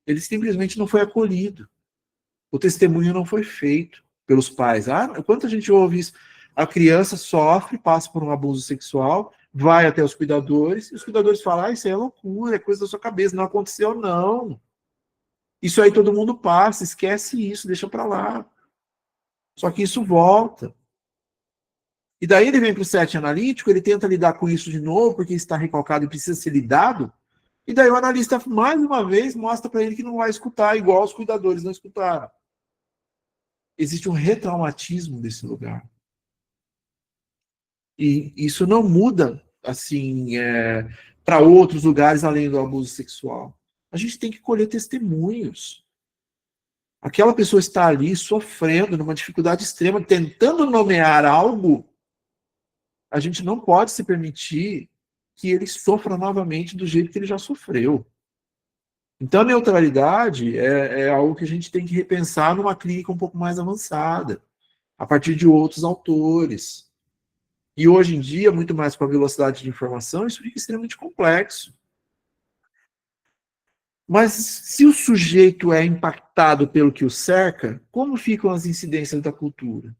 Ele simplesmente não foi acolhido. O testemunho não foi feito pelos pais. Quanta gente ouve isso? A criança sofre, passa por um abuso sexual, vai até os cuidadores, e os cuidadores falam, isso aí é loucura, é coisa da sua cabeça, não aconteceu, não. Isso aí todo mundo passa, esquece isso, deixa para lá. Só que isso volta. E daí ele vem para o set analítico, ele tenta lidar com isso de novo, porque está recalcado e precisa ser lidado. E daí o analista, mais uma vez, mostra para ele que não vai escutar, igual os cuidadores não escutaram. Existe um retraumatismo desse lugar. E isso não muda, assim, para outros lugares além do abuso sexual. A gente tem que colher testemunhos. Aquela pessoa está ali sofrendo, numa dificuldade extrema, tentando nomear algo, a gente não pode se permitir que ele sofra novamente do jeito que ele já sofreu. Então, a neutralidade é algo que a gente tem que repensar numa clínica um pouco mais avançada, a partir de outros autores. E hoje em dia, muito mais com a velocidade de informação, isso fica extremamente complexo. Mas se o sujeito é impactado pelo que o cerca, como ficam as incidências da cultura?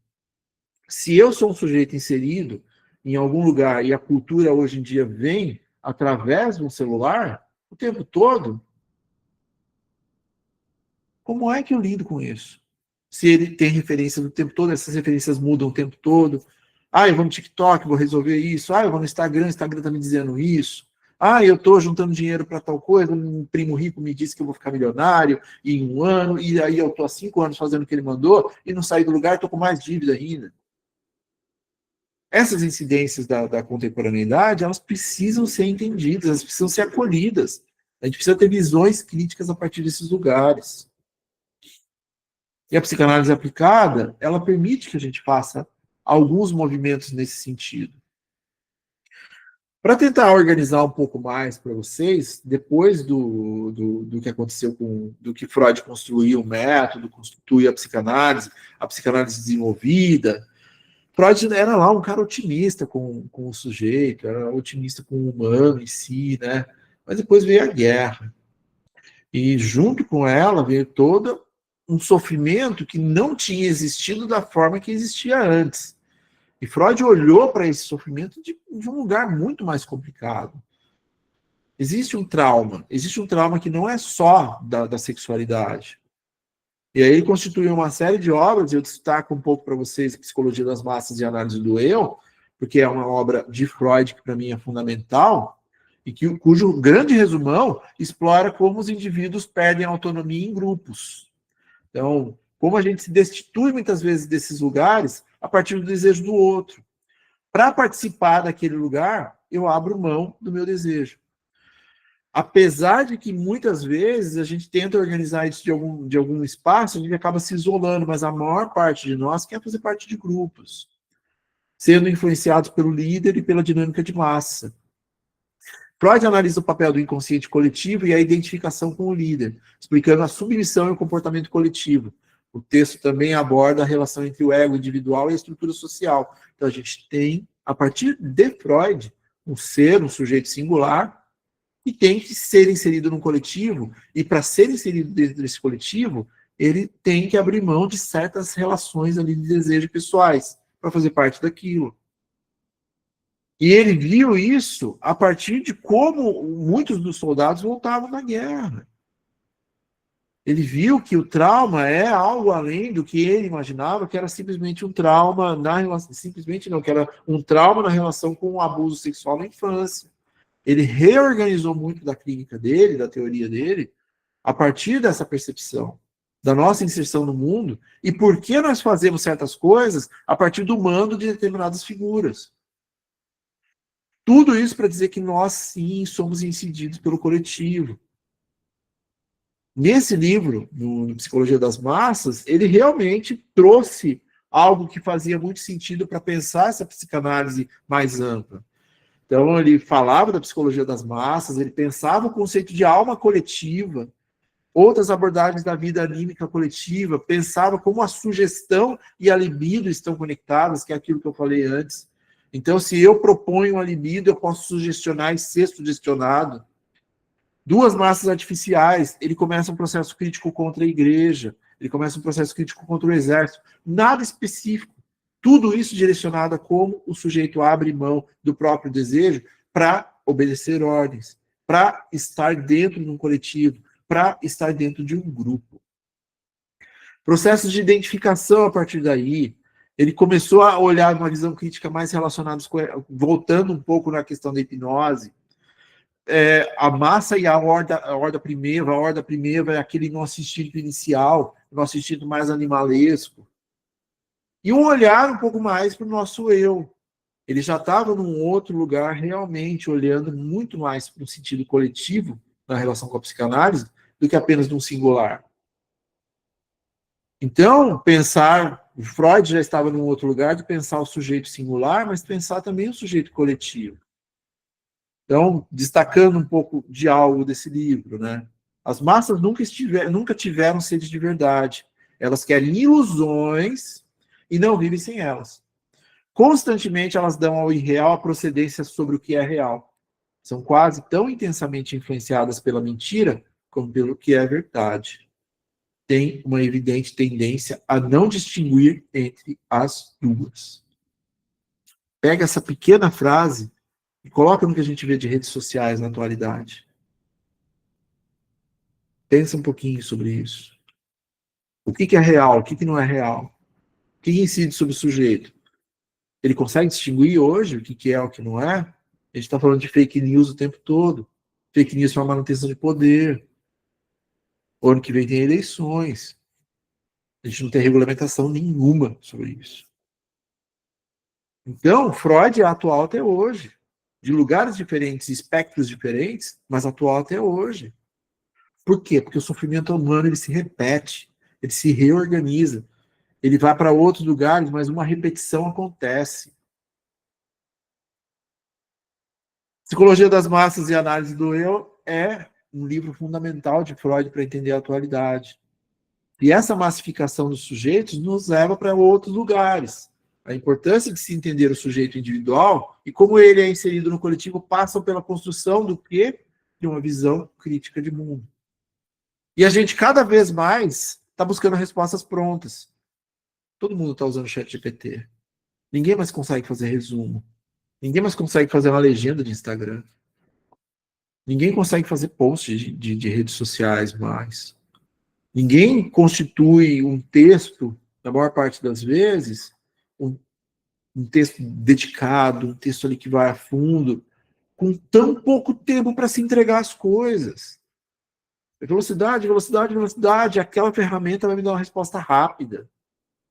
Se eu sou um sujeito inserido em algum lugar e a cultura hoje em dia vem através de um celular, o tempo todo, como é que eu lido com isso? Se ele tem referências o tempo todo, essas referências mudam o tempo todo. Ah, eu vou no TikTok, vou resolver isso. Ah, eu vou no Instagram, o Instagram está me dizendo isso. Ah, eu estou juntando dinheiro para tal coisa, um primo rico me disse que eu vou ficar milionário em um ano, e aí eu estou há 5 anos fazendo o que ele mandou, e não saí do lugar, estou com mais dívida ainda. Essas incidências da contemporaneidade, elas precisam ser entendidas, elas precisam ser acolhidas. A gente precisa ter visões críticas a partir desses lugares. E a psicanálise aplicada, ela permite que a gente faça alguns movimentos nesse sentido. Para tentar organizar um pouco mais para vocês, depois do que aconteceu do que Freud construiu o método, constituiu a psicanálise desenvolvida, Freud era lá um cara otimista com o sujeito, era otimista com o humano em si, né? Mas depois veio a guerra. E junto com ela veio todo um sofrimento que não tinha existido da forma que existia antes. E Freud olhou para esse sofrimento de um lugar muito mais complicado. Existe um trauma que não é só da sexualidade. E aí ele constituiu uma série de obras, eu destaco um pouco para vocês Psicologia das Massas e Análise do Eu, porque é uma obra de Freud que para mim é fundamental, e cujo grande resumão explora como os indivíduos perdem autonomia em grupos. Então, como a gente se destitui muitas vezes desses lugares a partir do desejo do outro. Para participar daquele lugar, eu abro mão do meu desejo. Apesar de que muitas vezes a gente tenta organizar isso de algum espaço, a gente acaba se isolando, mas a maior parte de nós quer fazer parte de grupos, sendo influenciados pelo líder e pela dinâmica de massa. Freud analisa o papel do inconsciente coletivo e a identificação com o líder, explicando a submissão e o comportamento coletivo. O texto também aborda a relação entre o ego individual e a estrutura social. Então a gente tem, a partir de Freud, um ser, um sujeito singular, e tem que ser inserido num coletivo, e para ser inserido dentro desse coletivo, ele tem que abrir mão de certas relações ali de desejo pessoais, para fazer parte daquilo. E ele viu isso a partir de como muitos dos soldados voltavam da guerra. Ele viu que o trauma é algo além do que ele imaginava, que era simplesmente um trauma na relação, simplesmente não, que era um trauma na relação com o abuso sexual na infância. Ele reorganizou muito da clínica dele, da teoria dele, a partir dessa percepção da nossa inserção no mundo e por que nós fazemos certas coisas a partir do mando de determinadas figuras. Tudo isso para dizer que nós, sim, somos incididos pelo coletivo. Nesse livro, no Psicologia das Massas, ele realmente trouxe algo que fazia muito sentido para pensar essa psicanálise mais ampla. Então, ele falava da psicologia das massas, ele pensava o conceito de alma coletiva, outras abordagens da vida anímica coletiva, pensava como a sugestão e a libido estão conectadas, que é aquilo que eu falei antes. Então, se eu proponho uma libido, eu posso sugestionar e ser sugestionado. Duas massas artificiais, ele começa um processo crítico contra a igreja, ele começa um processo crítico contra o exército, nada específico. Tudo isso direcionado a como o sujeito abre mão do próprio desejo para obedecer ordens, para estar dentro de um coletivo, para estar dentro de um grupo. Processos de identificação a partir daí. Ele começou a olhar uma visão crítica mais relacionada, voltando um pouco na questão da hipnose. A massa e a horda primeva é aquele nosso instinto inicial, nosso instinto mais animalesco. E um olhar um pouco mais para o nosso eu. Ele já estava num outro lugar, realmente olhando muito mais para um sentido coletivo na relação com a psicanálise do que apenas num singular. Então, Freud já estava num outro lugar de pensar o sujeito singular, mas pensar também o sujeito coletivo. Então, destacando um pouco de algo desse livro, né? As massas nunca tiveram sede de verdade. Elas querem ilusões e não vivem sem elas. Constantemente elas dão ao irreal a procedência sobre o que é real. São quase tão intensamente influenciadas pela mentira como pelo que é verdade. Tem uma evidente tendência a não distinguir entre as duas. Pega essa pequena frase e coloca no que a gente vê de redes sociais na atualidade. Pensa um pouquinho sobre isso. O que é real, o que não é real? O que incide sobre o sujeito? Ele consegue distinguir hoje o que é o que não é? A gente está falando de fake news o tempo todo. Fake news para manutenção de poder. O ano que vem tem eleições. A gente não tem regulamentação nenhuma sobre isso. Então, Freud é atual até hoje. De lugares diferentes, espectros diferentes, mas atual até hoje. Por quê? Porque o sofrimento humano ele se repete, ele se reorganiza. Ele vai para outros lugares, mas uma repetição acontece. Psicologia das Massas e Análise do Eu é um livro fundamental de Freud para entender a atualidade. E essa massificação dos sujeitos nos leva para outros lugares. A importância de se entender o sujeito individual e como ele é inserido no coletivo passam pela construção do quê? De uma visão crítica de mundo. E a gente cada vez mais está buscando respostas prontas. Todo mundo está usando o ChatGPT. Ninguém mais consegue fazer resumo. Ninguém mais consegue fazer uma legenda de Instagram. Ninguém consegue fazer posts de redes sociais mais. Ninguém constitui um texto, na maior parte das vezes, um texto dedicado, um texto ali que vai a fundo, com tão pouco tempo para se entregar as coisas. Velocidade, velocidade, velocidade. Aquela ferramenta vai me dar uma resposta rápida.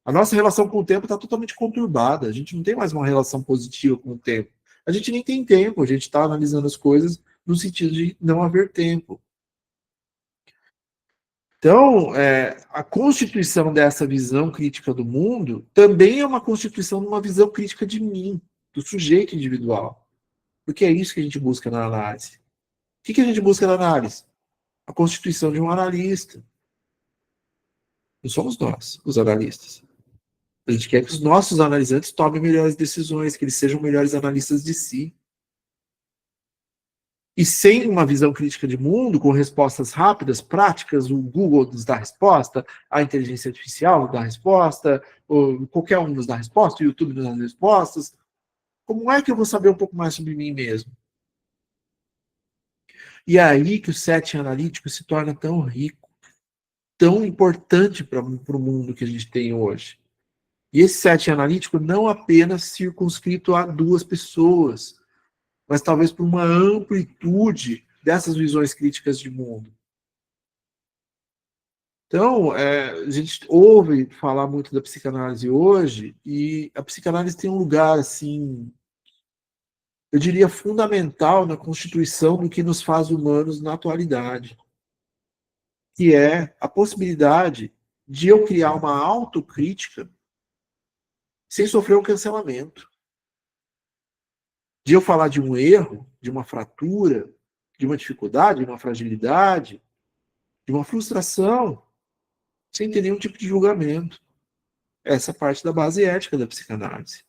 A nossa relação com o tempo está totalmente conturbada. A gente não tem mais uma relação positiva com o tempo. A gente nem tem tempo, a gente está analisando as coisas no sentido de não haver tempo. Então, a constituição dessa visão crítica do mundo também é uma constituição de uma visão crítica de mim, do sujeito individual. Porque é isso que a gente busca na análise. O que a gente busca na análise? A constituição de um analista. Não somos nós, os analistas. A gente quer que os nossos analisantes tomem melhores decisões, que eles sejam melhores analistas de si. E sem uma visão crítica de mundo, com respostas rápidas, práticas, o Google nos dá a resposta, a inteligência artificial nos dá a resposta, ou qualquer um nos dá a resposta, o YouTube nos dá as respostas, como é que eu vou saber um pouco mais sobre mim mesmo? E é aí que o setting analítico se torna tão rico, tão importante para o mundo que a gente tem hoje. E esse setting analítico não apenas circunscrito a duas pessoas, mas talvez por uma amplitude dessas visões críticas de mundo. Então, a gente ouve falar muito da psicanálise hoje, e a psicanálise tem um lugar, assim, eu diria, fundamental na constituição do que nos faz humanos na atualidade, que é a possibilidade de eu criar uma autocrítica sem sofrer um cancelamento. De eu falar de um erro, de uma fratura, de uma dificuldade, de uma fragilidade, de uma frustração, sem ter nenhum tipo de julgamento. Essa é parte da base ética da psicanálise.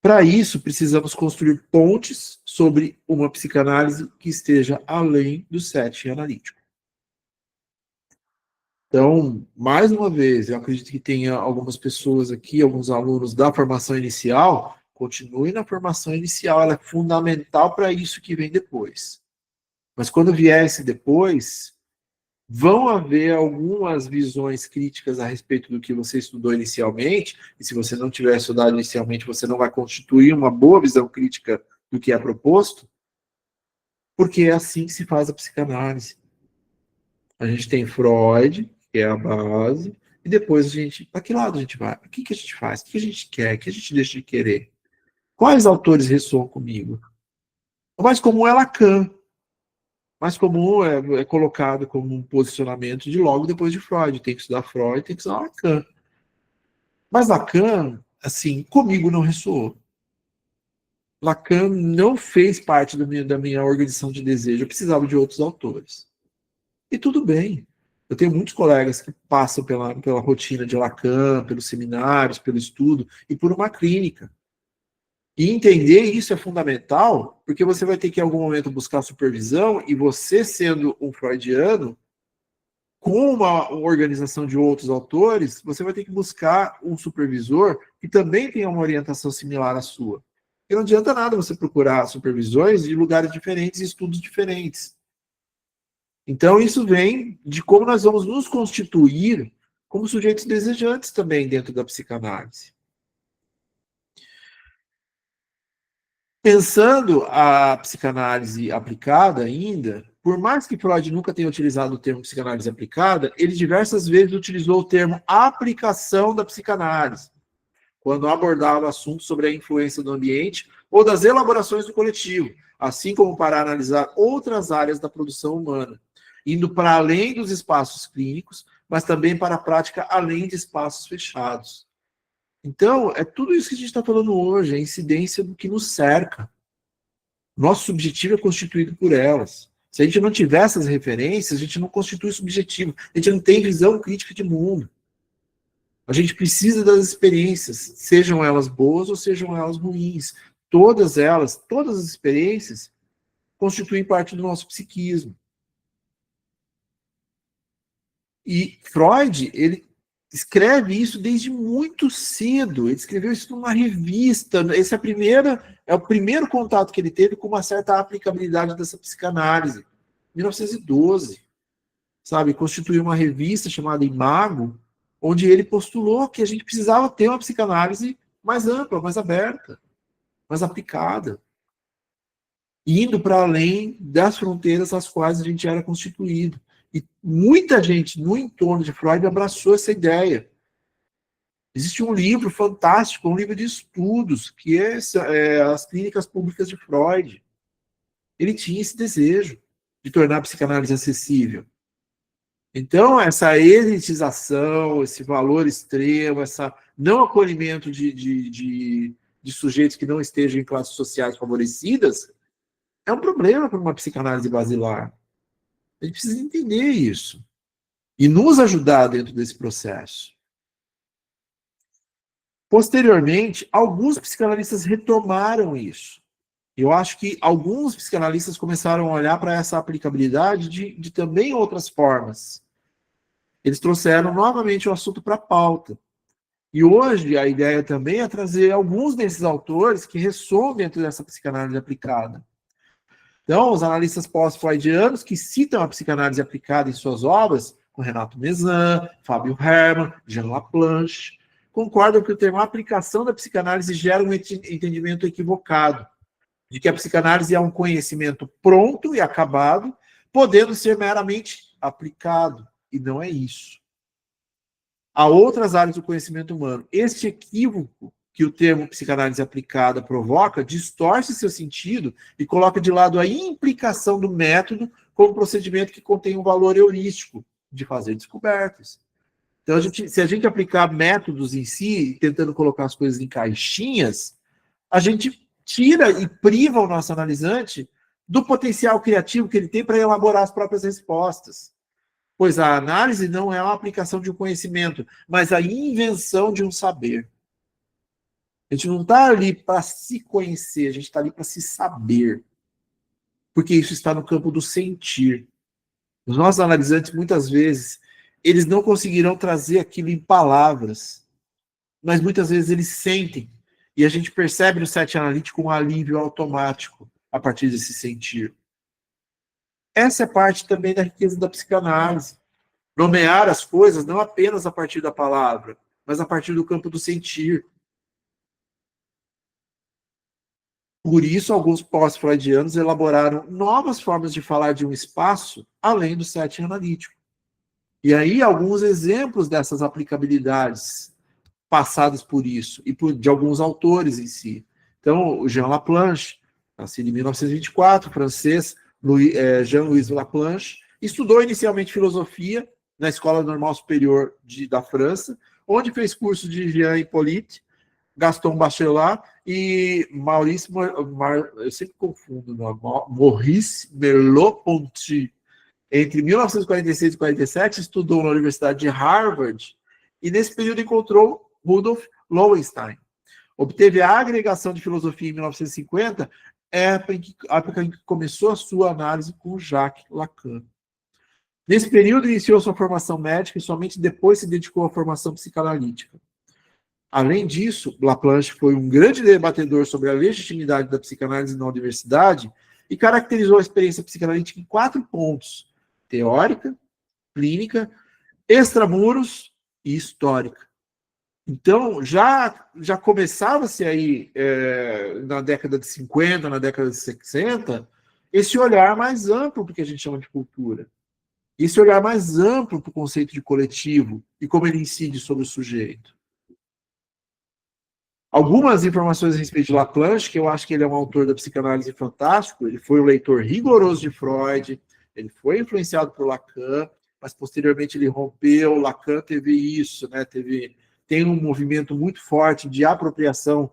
Para isso, precisamos construir pontes sobre uma psicanálise que esteja além do setting analítico. Então, mais uma vez, eu acredito que tenha algumas pessoas aqui, alguns alunos da formação inicial, continue na formação inicial, ela é fundamental para isso que vem depois. Mas quando vier esse depois, Vão haver algumas visões críticas a respeito do que você estudou inicialmente, e se você não tiver estudado inicialmente, você não vai constituir uma boa visão crítica do que é proposto, porque é assim que se faz a psicanálise. A gente tem Freud, que é a base, e depois a gente, para que lado a gente vai? O que a gente faz? O que a gente quer? O que a gente deixa de querer? Quais autores ressoam comigo? O mais comum é Lacan. O mais comum é colocado como um posicionamento de logo depois de Freud. Tem que estudar Freud, tem que estudar Lacan. Mas Lacan, assim, comigo não ressoou. Lacan não fez parte da minha organização de desejo. Eu precisava de outros autores. E tudo bem. Eu tenho muitos colegas que passam pela rotina de Lacan, pelos seminários, pelo estudo e por uma clínica. E entender isso é fundamental, porque você vai ter que, em algum momento, buscar supervisão, e você, sendo um freudiano, com uma organização de outros autores, você vai ter que buscar um supervisor que também tenha uma orientação similar à sua. E não adianta nada você procurar supervisões de lugares diferentes e estudos diferentes. Então, isso vem de como nós vamos nos constituir como sujeitos desejantes também dentro da psicanálise. Pensando a psicanálise aplicada ainda, por mais que Freud nunca tenha utilizado o termo psicanálise aplicada, ele diversas vezes utilizou o termo aplicação da psicanálise, quando abordava assuntos sobre a influência do ambiente ou das elaborações do coletivo, assim como para analisar outras áreas da produção humana, indo para além dos espaços clínicos, mas também para a prática além de espaços fechados. Então, é tudo isso que a gente está falando hoje, a incidência do que nos cerca. Nosso subjetivo é constituído por elas. Se a gente não tiver essas referências, a gente não constitui subjetivo. A gente não tem visão crítica de mundo. A gente precisa das experiências, sejam elas boas ou sejam elas ruins. Todas elas, todas as experiências, constituem parte do nosso psiquismo. E Freud, ele escreve isso desde muito cedo. Ele escreveu isso numa revista. Esse é o primeiro contato que ele teve com uma certa aplicabilidade dessa psicanálise. 1912, sabe? Constituiu uma revista chamada Imago, onde ele postulou que a gente precisava ter uma psicanálise mais ampla, mais aberta, mais aplicada, indo para além das fronteiras às quais a gente era constituído. E muita gente no entorno de Freud abraçou essa ideia. Existe um livro fantástico, um livro de estudos, que é As Clínicas Públicas de Freud. Ele tinha esse desejo de tornar a psicanálise acessível. Então, essa elitização, esse valor extremo, esse não acolhimento de sujeitos que não estejam em classes sociais favorecidas, é um problema para uma psicanálise basilar. A gente precisa entender isso e nos ajudar dentro desse processo. Posteriormente, alguns psicanalistas retomaram isso. Eu acho que alguns psicanalistas começaram a olhar para essa aplicabilidade de também outras formas. Eles trouxeram novamente o assunto para a pauta. E hoje a ideia também é trazer alguns desses autores que ressoam dentro dessa psicanálise aplicada. Então, os analistas pós-freudianos que citam a psicanálise aplicada em suas obras, como Renato Mezan, Fábio Hermann, Jean Laplanche, concordam que o termo aplicação da psicanálise gera um entendimento equivocado, de que a psicanálise é um conhecimento pronto e acabado, podendo ser meramente aplicado, e não é isso. Há outras áreas do conhecimento humano. Este equívoco que o termo psicanálise aplicada provoca distorce seu sentido e coloca de lado a implicação do método como procedimento que contém um valor heurístico de fazer descobertas. Então, se a gente aplicar métodos em si, tentando colocar as coisas em caixinhas, a gente tira e priva o nosso analisante do potencial criativo que ele tem para elaborar as próprias respostas. Pois a análise não é uma aplicação de um conhecimento, mas a invenção de um saber. A gente não está ali para se conhecer, a gente está ali para se saber. Porque isso está no campo do sentir. Os nossos analisantes, muitas vezes, eles não conseguirão trazer aquilo em palavras, mas muitas vezes eles sentem. E a gente percebe no set analítico um alívio automático a partir desse sentir. Essa é parte também da riqueza da psicanálise. Nomear as coisas não apenas a partir da palavra, mas a partir do campo do sentir. Por isso, alguns pós-freudianos elaboraram novas formas de falar de um espaço além do setting analítico. E aí, alguns exemplos dessas aplicabilidades passadas por isso, e de alguns autores em si. Então, o Jean Laplanche, nascido em 1924, francês, Jean-Louis Laplanche, estudou inicialmente filosofia na Escola Normal Superior da França, onde fez curso de Jean Hippolyte, Gaston Bachelard e Maurice, eu sempre confundo o nome, Maurice Merleau-Ponty. Entre 1946 e 1947, estudou na Universidade de Harvard e, nesse período, encontrou Rudolf Lowenstein. Obteve a agregação de filosofia em 1950, época em que começou a sua análise com Jacques Lacan. Nesse período, iniciou sua formação médica e somente depois se dedicou à formação psicanalítica. Além disso, Laplanche foi um grande debatedor sobre a legitimidade da psicanálise na universidade e caracterizou a experiência psicanalítica em 4 pontos: teórica, clínica, extramuros e histórica. Então, já começava-se aí, na década de 50, na década de 60, esse olhar mais amplo para o que a gente chama de cultura. Esse olhar mais amplo para o conceito de coletivo e como ele incide sobre o sujeito. Algumas informações a respeito de Laplanche, que eu acho que ele é um autor da psicanálise fantástico. Ele foi um leitor rigoroso de Freud, ele foi influenciado por Lacan, mas posteriormente ele rompeu. Lacan teve isso, né? Tem um movimento muito forte de apropriação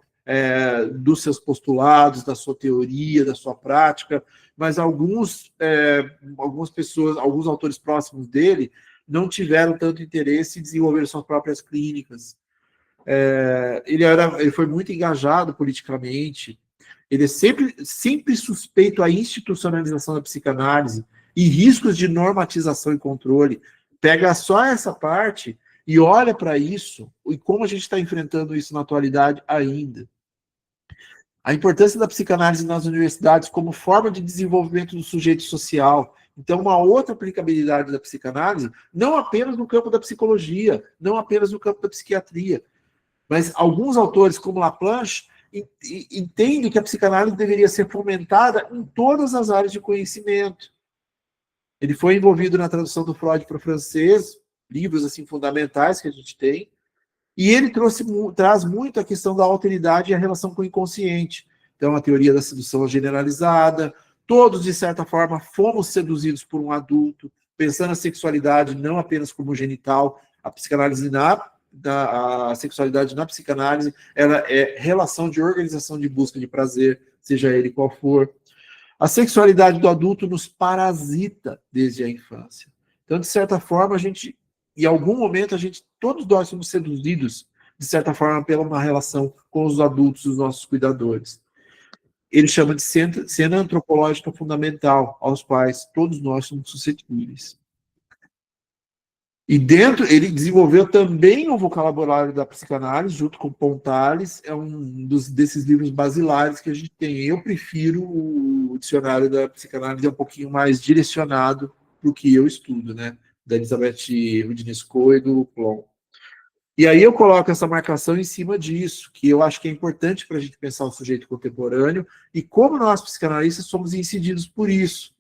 dos seus postulados, da sua teoria, da sua prática, mas algumas pessoas, alguns autores próximos dele, não tiveram tanto interesse em desenvolver suas próprias clínicas. Ele foi muito engajado politicamente, ele é sempre suspeito à institucionalização da psicanálise e riscos de normatização e controle. Pega só essa parte e olha para isso, e como a gente está enfrentando isso na atualidade ainda. A importância da psicanálise nas universidades como forma de desenvolvimento do sujeito social. Então, uma outra aplicabilidade da psicanálise, não apenas no campo da psicologia, não apenas no campo da psiquiatria, mas alguns autores, como Laplanche, entendem que a psicanálise deveria ser fomentada em todas as áreas de conhecimento. Ele foi envolvido na tradução do Freud para o francês, livros assim fundamentais que a gente tem, e ele traz muito a questão da alteridade e a relação com o inconsciente. Então, a teoria da sedução generalizada, todos, de certa forma, fomos seduzidos por um adulto, pensando a sexualidade não apenas como genital, a psicanálise a sexualidade na psicanálise, ela é relação de organização de busca de prazer, seja ele qual for. A sexualidade do adulto nos parasita desde a infância. Então, de certa forma, em algum momento, todos nós somos seduzidos, de certa forma, pela uma relação com os adultos, os nossos cuidadores. Ele chama de cena antropológica fundamental, aos quais todos nós somos suscetíveis. E ele desenvolveu também o vocabulário da psicanálise, junto com Pontales, é um desses livros basilares que a gente tem. Eu prefiro o dicionário da psicanálise, é um pouquinho mais direcionado para o que eu estudo, né? Da Elizabeth Rudinesco e do Plon. E aí eu coloco essa marcação em cima disso, que eu acho que é importante para a gente pensar o sujeito contemporâneo e como nós, psicanalistas, somos incididos por isso.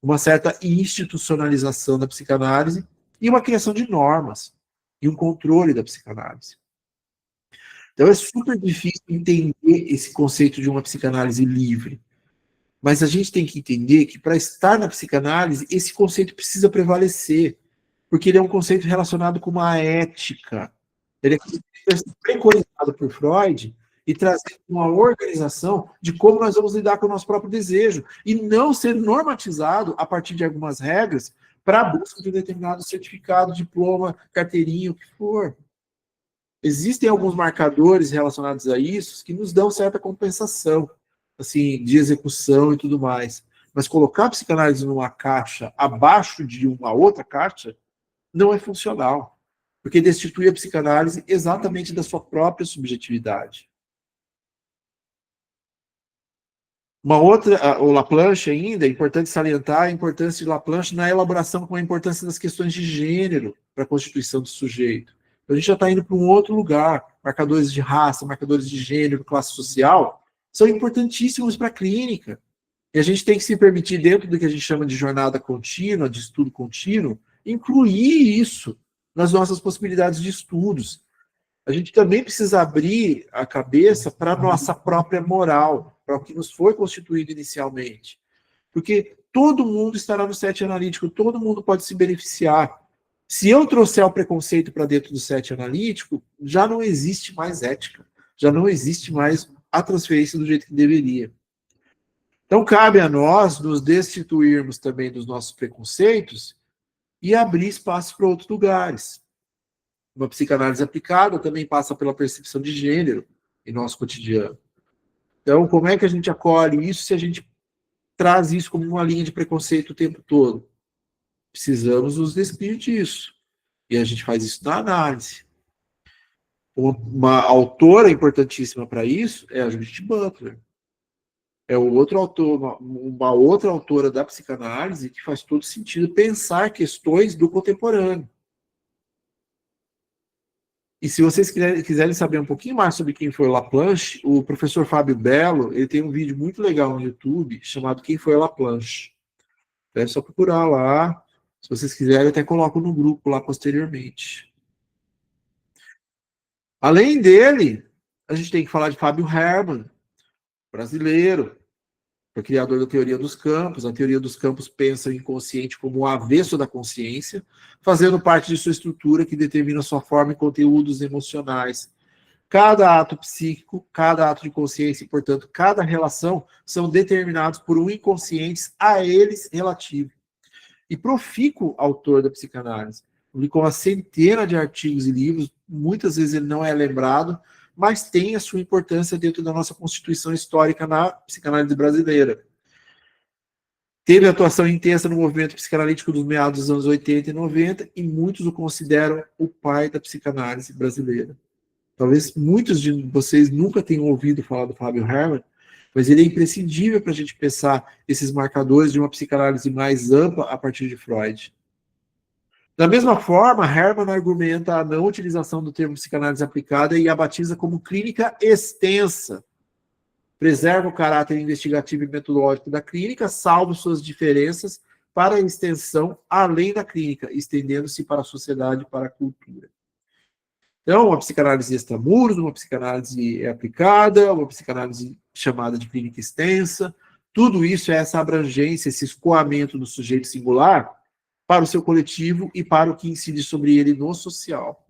Uma certa institucionalização da psicanálise e uma criação de normas e um controle da psicanálise. Então é super difícil entender esse conceito de uma psicanálise livre. Mas a gente tem que entender que para estar na psicanálise, esse conceito precisa prevalecer, porque ele é um conceito relacionado com uma ética. Ele é preconizado por Freud e trazer uma organização de como nós vamos lidar com o nosso próprio desejo e não ser normatizado a partir de algumas regras para a busca de um determinado certificado, diploma, carteirinha, o que for. Existem alguns marcadores relacionados a isso que nos dão certa compensação, assim, de execução e tudo mais. Mas colocar a psicanálise numa caixa abaixo de uma outra caixa não é funcional, porque destitui a psicanálise exatamente da sua própria subjetividade. Uma outra, o Laplanche ainda, é importante salientar a importância de Laplanche na elaboração com a importância das questões de gênero para a constituição do sujeito. Então, a gente já está indo para um outro lugar. Marcadores de raça, marcadores de gênero, classe social, são importantíssimos para a clínica. E a gente tem que se permitir, dentro do que a gente chama de jornada contínua, de estudo contínuo, incluir isso nas nossas possibilidades de estudos. A gente também precisa abrir a cabeça para a nossa própria moral, para o que nos foi constituído inicialmente. Porque todo mundo estará no set analítico, todo mundo pode se beneficiar. Se eu trouxer o preconceito para dentro do set analítico, já não existe mais ética, já não existe mais a transferência do jeito que deveria. Então, cabe a nós nos destituirmos também dos nossos preconceitos e abrir espaço para outros lugares. Uma psicanálise aplicada também passa pela percepção de gênero em nosso cotidiano. Então, como é que a gente acolhe isso se a gente traz isso como uma linha de preconceito o tempo todo? Precisamos nos despir disso. E a gente faz isso na análise. Uma autora importantíssima para isso é a Judith Butler. É o outro autor, uma outra autora da psicanálise que faz todo sentido pensar questões do contemporâneo. E se vocês quiserem saber um pouquinho mais sobre quem foi o Laplanche, o professor Fábio Belo, ele tem um vídeo muito legal no YouTube chamado Quem foi o Laplanche. É só procurar lá. Se vocês quiserem, eu até coloco no grupo lá posteriormente. Além dele, a gente tem que falar de Fábio Hermann, brasileiro, o criador da teoria dos campos. A teoria dos campos pensa o inconsciente como o avesso da consciência, fazendo parte de sua estrutura que determina sua forma e conteúdos emocionais. Cada ato psíquico, cada ato de consciência e, portanto, cada relação são determinados por um inconsciente a eles relativo. E profícuo autor da psicanálise. Publicou uma centena de artigos e livros, muitas vezes ele não é lembrado, mas tem a sua importância dentro da nossa constituição histórica na psicanálise brasileira. Teve atuação intensa no movimento psicanalítico dos meados dos anos 80 e 90, e muitos o consideram o pai da psicanálise brasileira. Talvez muitos de vocês nunca tenham ouvido falar do Fábio Hermann, mas ele é imprescindível para a gente pensar esses marcadores de uma psicanálise mais ampla a partir de Freud. Da mesma forma, Hermann argumenta a não utilização do termo psicanálise aplicada e a batiza como clínica extensa. Preserva o caráter investigativo e metodológico da clínica, salvo suas diferenças para a extensão além da clínica, estendendo-se para a sociedade e para a cultura. Então, uma psicanálise extramuros, uma psicanálise aplicada, uma psicanálise chamada de clínica extensa, tudo isso é essa abrangência, esse escoamento do sujeito singular para o seu coletivo e para o que incide sobre ele no social.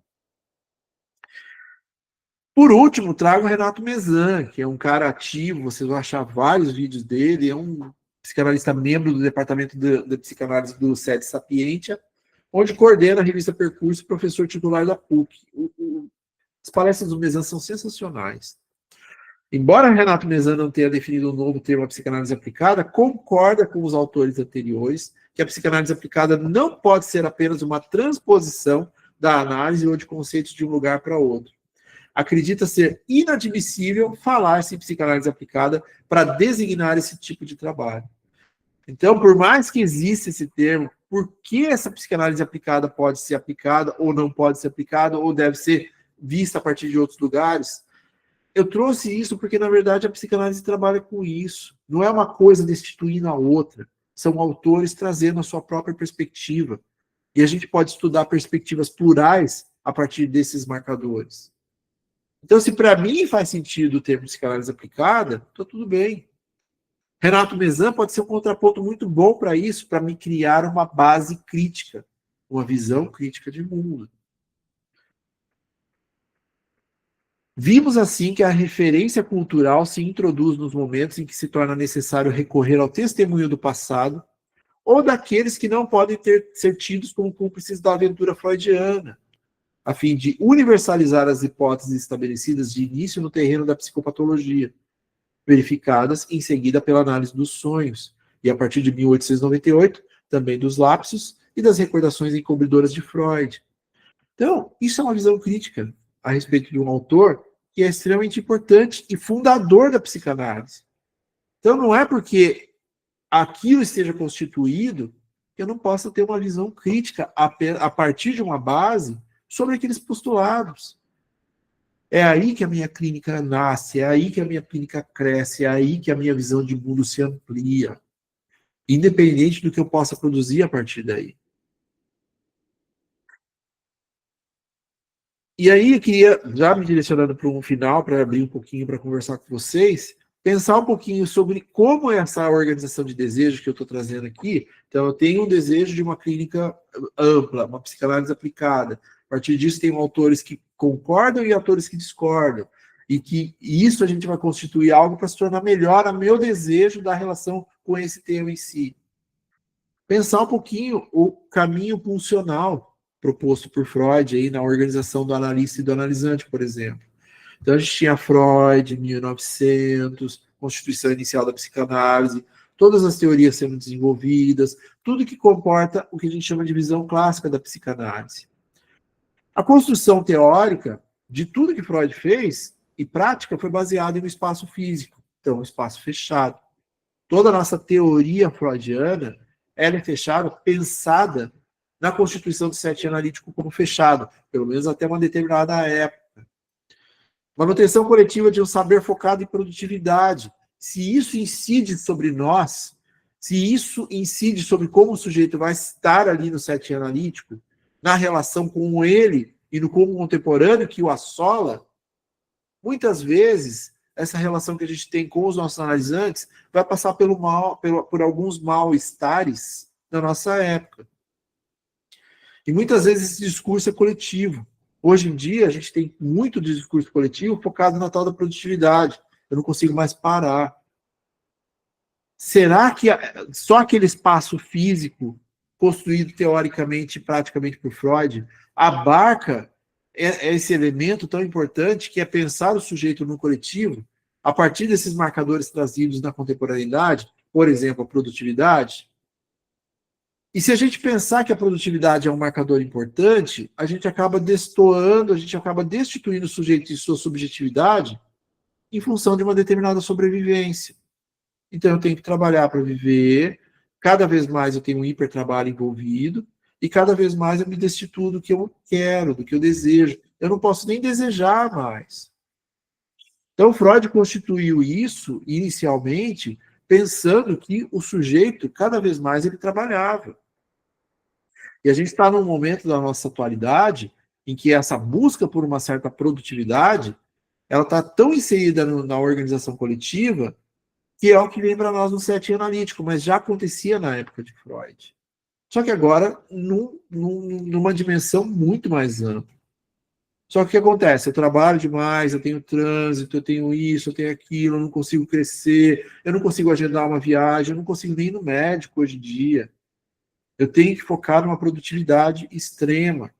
Por último, trago o Renato Mezan, que é um cara ativo, vocês vão achar vários vídeos dele, é um psicanalista membro do departamento de psicanálise do SED Sapientia, onde coordena a revista Percurso, professor titular da PUC. As palestras do Mezan são sensacionais. Embora Renato Mezan não tenha definido um novo termo a psicanálise aplicada, concorda com os autores anteriores que a psicanálise aplicada não pode ser apenas uma transposição da análise ou de conceitos de um lugar para outro. Acredita ser inadmissível falar-se em psicanálise aplicada para designar esse tipo de trabalho. Então, por mais que exista esse termo, por que essa psicanálise aplicada pode ser aplicada ou não pode ser aplicada ou deve ser vista a partir de outros lugares? Eu trouxe isso porque, na verdade, a psicanálise trabalha com isso. Não é uma coisa destituindo a outra. São autores trazendo a sua própria perspectiva. E a gente pode estudar perspectivas plurais a partir desses marcadores. Então, se para mim faz sentido o termo psicanálise aplicada, está tudo bem. Renato Mezan pode ser um contraponto muito bom para isso, para me criar uma base crítica, uma visão crítica de mundo. Vimos assim que a referência cultural se introduz nos momentos em que se torna necessário recorrer ao testemunho do passado ou daqueles que não podem ser tidos como cúmplices da aventura freudiana, a fim de universalizar as hipóteses estabelecidas de início no terreno da psicopatologia, verificadas em seguida pela análise dos sonhos, e a partir de 1898, também dos lapsos e das recordações encobridoras de Freud. Então, isso é uma visão crítica a respeito de um autor que é extremamente importante e fundador da psicanálise. Então, não é porque aquilo esteja constituído que eu não possa ter uma visão crítica a partir de uma base sobre aqueles postulados. É aí que a minha clínica nasce, é aí que a minha clínica cresce, é aí que a minha visão de mundo se amplia, independente do que eu possa produzir a partir daí. E aí eu queria, já me direcionando para um final, para abrir um pouquinho para conversar com vocês, pensar um pouquinho sobre como é essa organização de desejos que eu estou trazendo aqui. Então, eu tenho um desejo de uma clínica ampla, uma psicanálise aplicada. A partir disso, tem autores que concordam e autores que discordam. E que isso a gente vai constituir algo para se tornar melhor a meu desejo da relação com esse tema em si. Pensar um pouquinho o caminho pulsional proposto por Freud aí na organização do analista e do analisante, por exemplo. Então, a gente tinha Freud, 1900, Constituição Inicial da Psicanálise, todas as teorias sendo desenvolvidas, tudo que comporta o que a gente chama de visão clássica da psicanálise. A construção teórica de tudo que Freud fez e prática foi baseada no espaço físico, então, um espaço fechado. Toda a nossa teoria freudiana, ela é fechada, pensada na constituição do sete analítico como fechado, pelo menos até uma determinada época. Manutenção coletiva de um saber focado em produtividade. Se isso incide sobre nós, se isso incide sobre como o sujeito vai estar ali no setting analítico, na relação com ele e no como contemporâneo que o assola, muitas vezes essa relação que a gente tem com os nossos analisantes vai passar por alguns mal-estares da nossa época. E muitas vezes esse discurso é coletivo. Hoje em dia, a gente tem muito discurso coletivo focado na tal da produtividade. Eu não consigo mais parar. Será que só aquele espaço físico, construído teoricamente e praticamente por Freud, abarca esse elemento tão importante que é pensar o sujeito no coletivo, a partir desses marcadores trazidos na contemporaneidade, por exemplo, a produtividade? E se a gente pensar que a produtividade é um marcador importante, a gente acaba destoando, a gente acaba destituindo o sujeito de sua subjetividade em função de uma determinada sobrevivência. Então, eu tenho que trabalhar para viver, cada vez mais eu tenho um hipertrabalho envolvido, e cada vez mais eu me destituo do que eu quero, do que eu desejo. Eu não posso nem desejar mais. Então, Freud constituiu isso, inicialmente, pensando que o sujeito, cada vez mais, ele trabalhava. E a gente está num momento da nossa atualidade em que essa busca por uma certa produtividade, ela está tão inserida na organização coletiva que é o que lembra nós no setting analítico, mas já acontecia na época de Freud. Só que agora numa dimensão muito mais ampla. Só que o que acontece? Eu trabalho demais, eu tenho trânsito, eu tenho isso, eu tenho aquilo, eu não consigo crescer, eu não consigo agendar uma viagem, eu não consigo nem ir no médico hoje em dia. Eu tenho que focar numa produtividade extrema.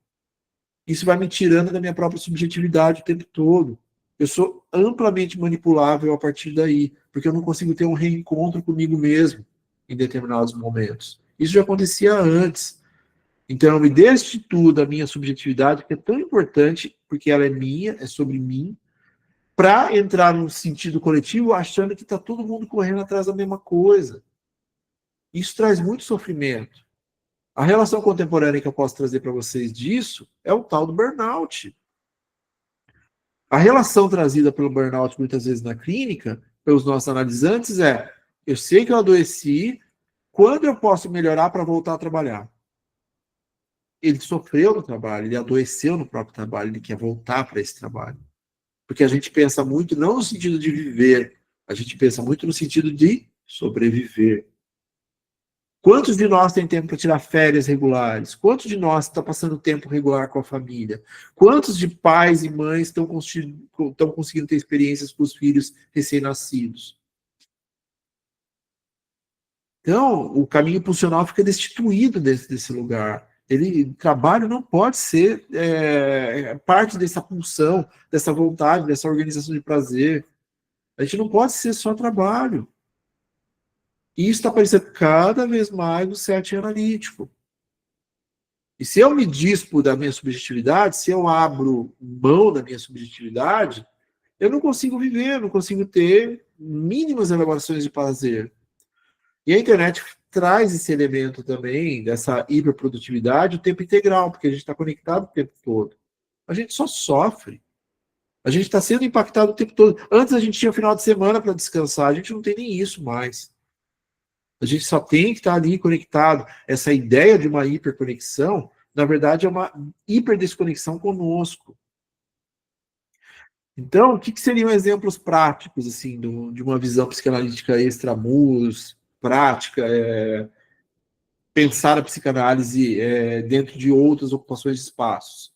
Isso vai me tirando da minha própria subjetividade o tempo todo. Eu sou amplamente manipulável a partir daí, porque eu não consigo ter um reencontro comigo mesmo em determinados momentos. Isso já acontecia antes. Então, eu me destituo da minha subjetividade, que é tão importante, porque ela é minha, é sobre mim, para entrar num sentido coletivo achando que está todo mundo correndo atrás da mesma coisa. Isso traz muito sofrimento. A relação contemporânea que eu posso trazer para vocês disso é o tal do burnout. A relação trazida pelo burnout muitas vezes na clínica, pelos nossos analisantes, é: eu sei que eu adoeci, quando eu posso melhorar para voltar a trabalhar? Ele sofreu no trabalho, ele adoeceu no próprio trabalho, ele quer voltar para esse trabalho. Porque a gente pensa muito não no sentido de viver, a gente pensa muito no sentido de sobreviver. Quantos de nós tem tempo para tirar férias regulares? Quantos de nós está passando tempo regular com a família? Quantos de pais e mães estão conseguindo ter experiências com os filhos recém-nascidos? Então, o caminho pulsional fica destituído desse lugar. O trabalho não pode ser parte dessa pulsão, dessa vontade, dessa organização de prazer. A gente não pode ser só trabalho. E isso está aparecendo cada vez mais no setting analítico. E se eu me dispo da minha subjetividade, se eu abro mão da minha subjetividade, eu não consigo viver, eu não consigo ter mínimas elaborações de prazer. E a internet traz esse elemento também, dessa hiperprodutividade, o tempo integral, porque a gente está conectado o tempo todo. A gente só sofre. A gente está sendo impactado o tempo todo. Antes a gente tinha o final de semana para descansar, a gente não tem nem isso mais. A gente só tem que estar ali conectado. Essa ideia de uma hiperconexão, na verdade, é uma hiperdesconexão conosco. Então, o que seriam exemplos práticos assim, de uma visão psicanalítica extramuros, prática, pensar a psicanálise dentro de outras ocupações de espaços?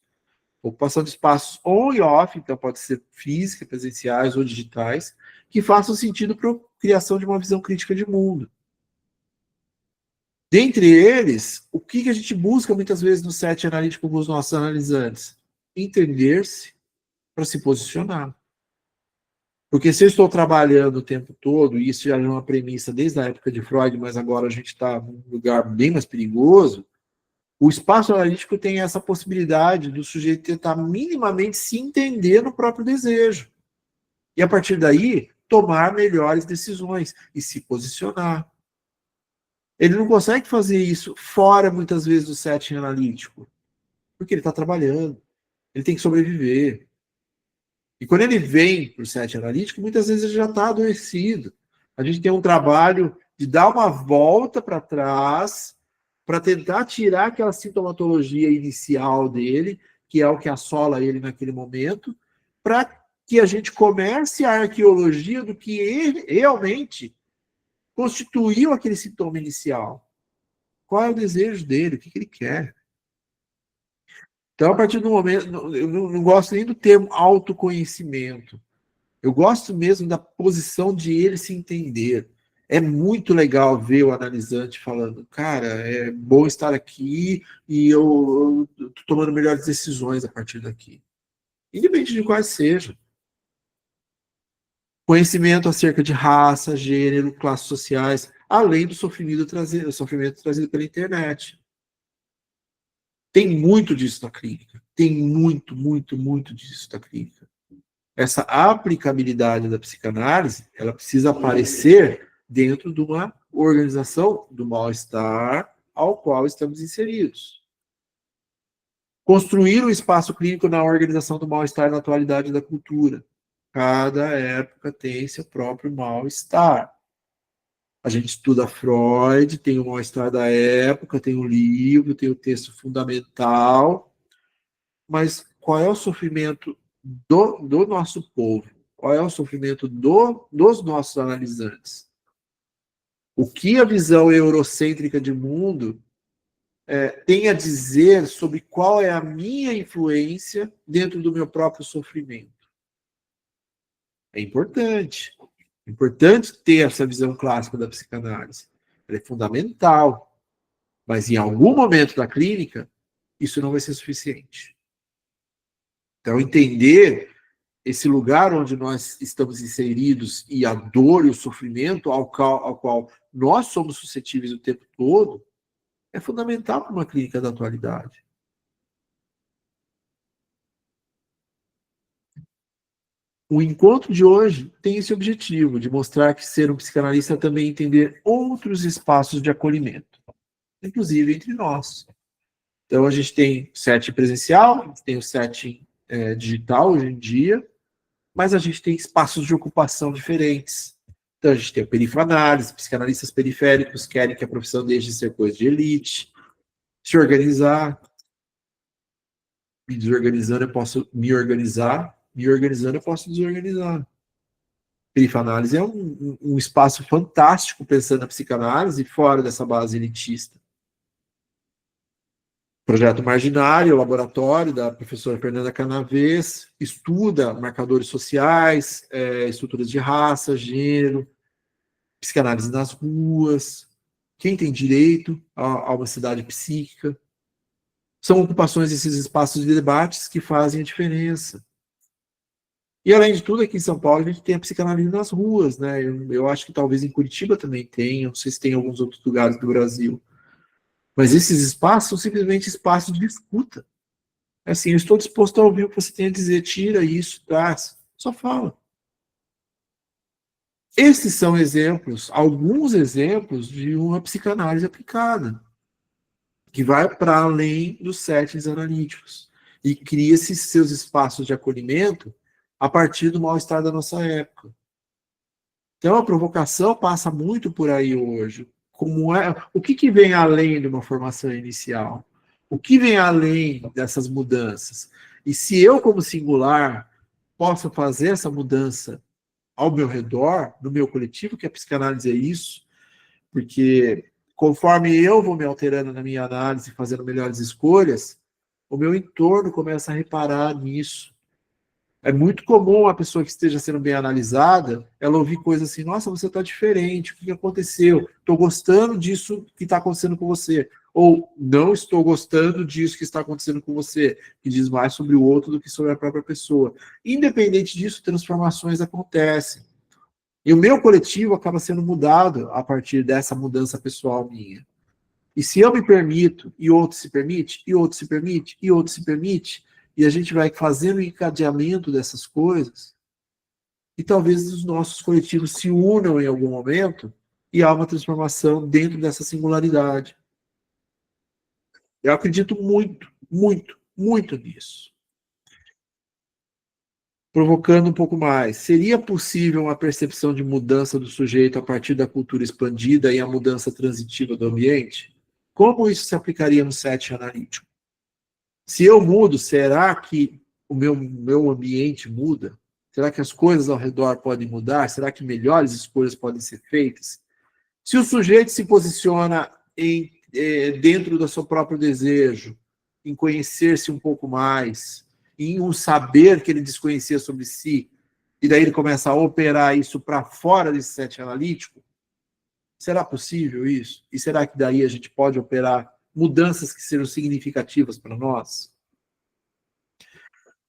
Ocupação de espaços on e off, então pode ser física, presenciais ou digitais, que façam sentido para a criação de uma visão crítica de mundo. Dentre eles, o que a gente busca muitas vezes no set analítico com os nossos analisantes? Entender-se para se posicionar. Porque se eu estou trabalhando o tempo todo, e isso já é uma premissa desde a época de Freud, mas agora a gente está num lugar bem mais perigoso, o espaço analítico tem essa possibilidade do sujeito tentar minimamente se entender no próprio desejo. E a partir daí, tomar melhores decisões e se posicionar. Ele não consegue fazer isso fora, muitas vezes, do setting analítico, porque ele está trabalhando, ele tem que sobreviver. E quando ele vem para o set analítico, muitas vezes ele já está adoecido. A gente tem um trabalho de dar uma volta para trás para tentar tirar aquela sintomatologia inicial dele, que é o que assola ele naquele momento, para que a gente comece a arqueologia do que ele realmente constituiu aquele sintoma inicial. Qual é o desejo dele? O que ele quer? Então, a partir do momento, eu não gosto nem do termo autoconhecimento. Eu gosto mesmo da posição de ele se entender. É muito legal ver o analisante falando, cara, é bom estar aqui e eu estou tomando melhores decisões a partir daqui. Independente de quais sejam. Conhecimento acerca de raça, gênero, classes sociais, além do sofrimento trazido pela internet. Tem muito disso na clínica. Tem muito, muito, muito disso na clínica. Essa aplicabilidade da psicanálise, ela precisa aparecer dentro de uma organização do mal-estar ao qual estamos inseridos. Construir o espaço clínico na organização do mal-estar na atualidade da cultura. Cada época tem seu próprio mal-estar. A gente estuda Freud, tem o mal-estar da época, tem o livro, tem o texto fundamental, mas qual é o sofrimento do nosso povo? Qual é o sofrimento dos nossos analisantes? O que a visão eurocêntrica de mundo tem a dizer sobre qual é a minha influência dentro do meu próprio sofrimento? É importante. É importante ter essa visão clássica da psicanálise. Ela é fundamental. Mas em algum momento da clínica, isso não vai ser suficiente. Então, entender esse lugar onde nós estamos inseridos e a dor e o sofrimento ao qual nós somos suscetíveis o tempo todo, é fundamental para uma clínica da atualidade. O encontro de hoje tem esse objetivo, de mostrar que ser um psicanalista é também entender outros espaços de acolhimento, inclusive entre nós. Então, a gente tem o setting presencial, a gente tem o setting digital hoje em dia, mas a gente tem espaços de ocupação diferentes. Então, a gente tem a perifanálise, psicanalistas periféricos querem que a profissão deixe de ser coisa de elite, se organizar. Me desorganizando, eu posso me organizar, me organizando, eu posso desorganizar. Perifanálise é um espaço fantástico pensando na psicanálise fora dessa base elitista. Projeto Marginário, laboratório da professora Fernanda Canavês, estuda marcadores sociais, estruturas de raça, gênero, psicanálise nas ruas, quem tem direito a uma cidade psíquica. São ocupações desses espaços de debates que fazem a diferença. E, além de tudo, aqui em São Paulo, a gente tem a psicanálise nas ruas, né? Eu acho que talvez em Curitiba também tenha, não sei se tem em alguns outros lugares do Brasil. Mas esses espaços são simplesmente espaços de escuta. É assim, eu estou disposto a ouvir o que você tem a dizer, tira isso, traz, só fala. Esses são exemplos, alguns exemplos de uma psicanálise aplicada, que vai para além dos settings analíticos e cria esses seus espaços de acolhimento a partir do mal-estar da nossa época. Então, a provocação passa muito por aí hoje. O que vem além de uma formação inicial? O que vem além dessas mudanças? E se eu, como singular, posso fazer essa mudança ao meu redor, no meu coletivo, que a psicanálise é isso, porque conforme eu vou me alterando na minha análise, fazendo melhores escolhas, o meu entorno começa a reparar nisso. É muito comum a pessoa que esteja sendo bem analisada, ela ouvir coisas assim, nossa, você está diferente, o que aconteceu? Estou gostando disso que está acontecendo com você. Ou não estou gostando disso que está acontecendo com você, que diz mais sobre o outro do que sobre a própria pessoa. Independente disso, transformações acontecem. E o meu coletivo acaba sendo mudado a partir dessa mudança pessoal minha. E se eu me permito, e outro se permite, e outro se permite, e outro se permite, e a gente vai fazendo o encadeamento dessas coisas, e talvez os nossos coletivos se unam em algum momento, e há uma transformação dentro dessa singularidade. Eu acredito muito, muito, muito nisso. Provocando um pouco mais, seria possível uma percepção de mudança do sujeito a partir da cultura expandida e a mudança transitiva do ambiente? Como isso se aplicaria no set analítico? Se eu mudo, será que o meu ambiente muda? Será que as coisas ao redor podem mudar? Será que melhores escolhas podem ser feitas? Se o sujeito se posiciona dentro do seu próprio desejo, em conhecer-se um pouco mais, em um saber que ele desconhecia sobre si, e daí ele começa a operar isso para fora desse set analítico, será possível isso? E será que daí a gente pode operar mudanças que sejam significativas para nós?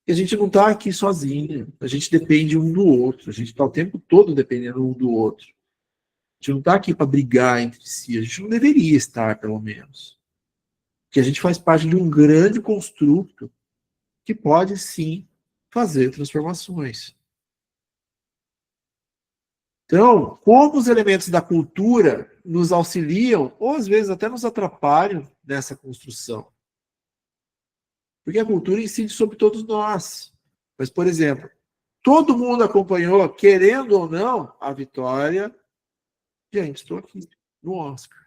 E a gente não está aqui sozinho, a gente depende um do outro, a gente está o tempo todo dependendo um do outro. A gente não está aqui para brigar entre si, a gente não deveria estar, pelo menos. Porque a gente faz parte de um grande construto que pode, sim, fazer transformações. Então, como os elementos da cultura nos auxiliam, ou às vezes até nos atrapalham nessa construção? Porque a cultura incide sobre todos nós. Mas, por exemplo, todo mundo acompanhou, querendo ou não, a vitória. Gente, estou aqui no Oscar.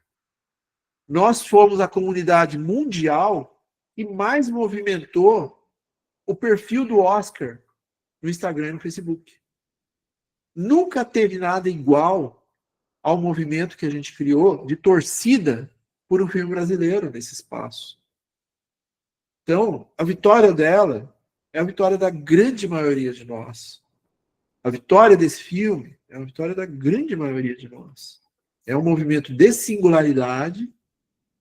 Nós fomos a comunidade mundial que mais movimentou o perfil do Oscar no Instagram e no Facebook. Nunca teve nada igual ao movimento que a gente criou de torcida por um filme brasileiro nesse espaço. Então, a vitória dela é a vitória da grande maioria de nós. A vitória desse filme é a vitória da grande maioria de nós. É um movimento de singularidade,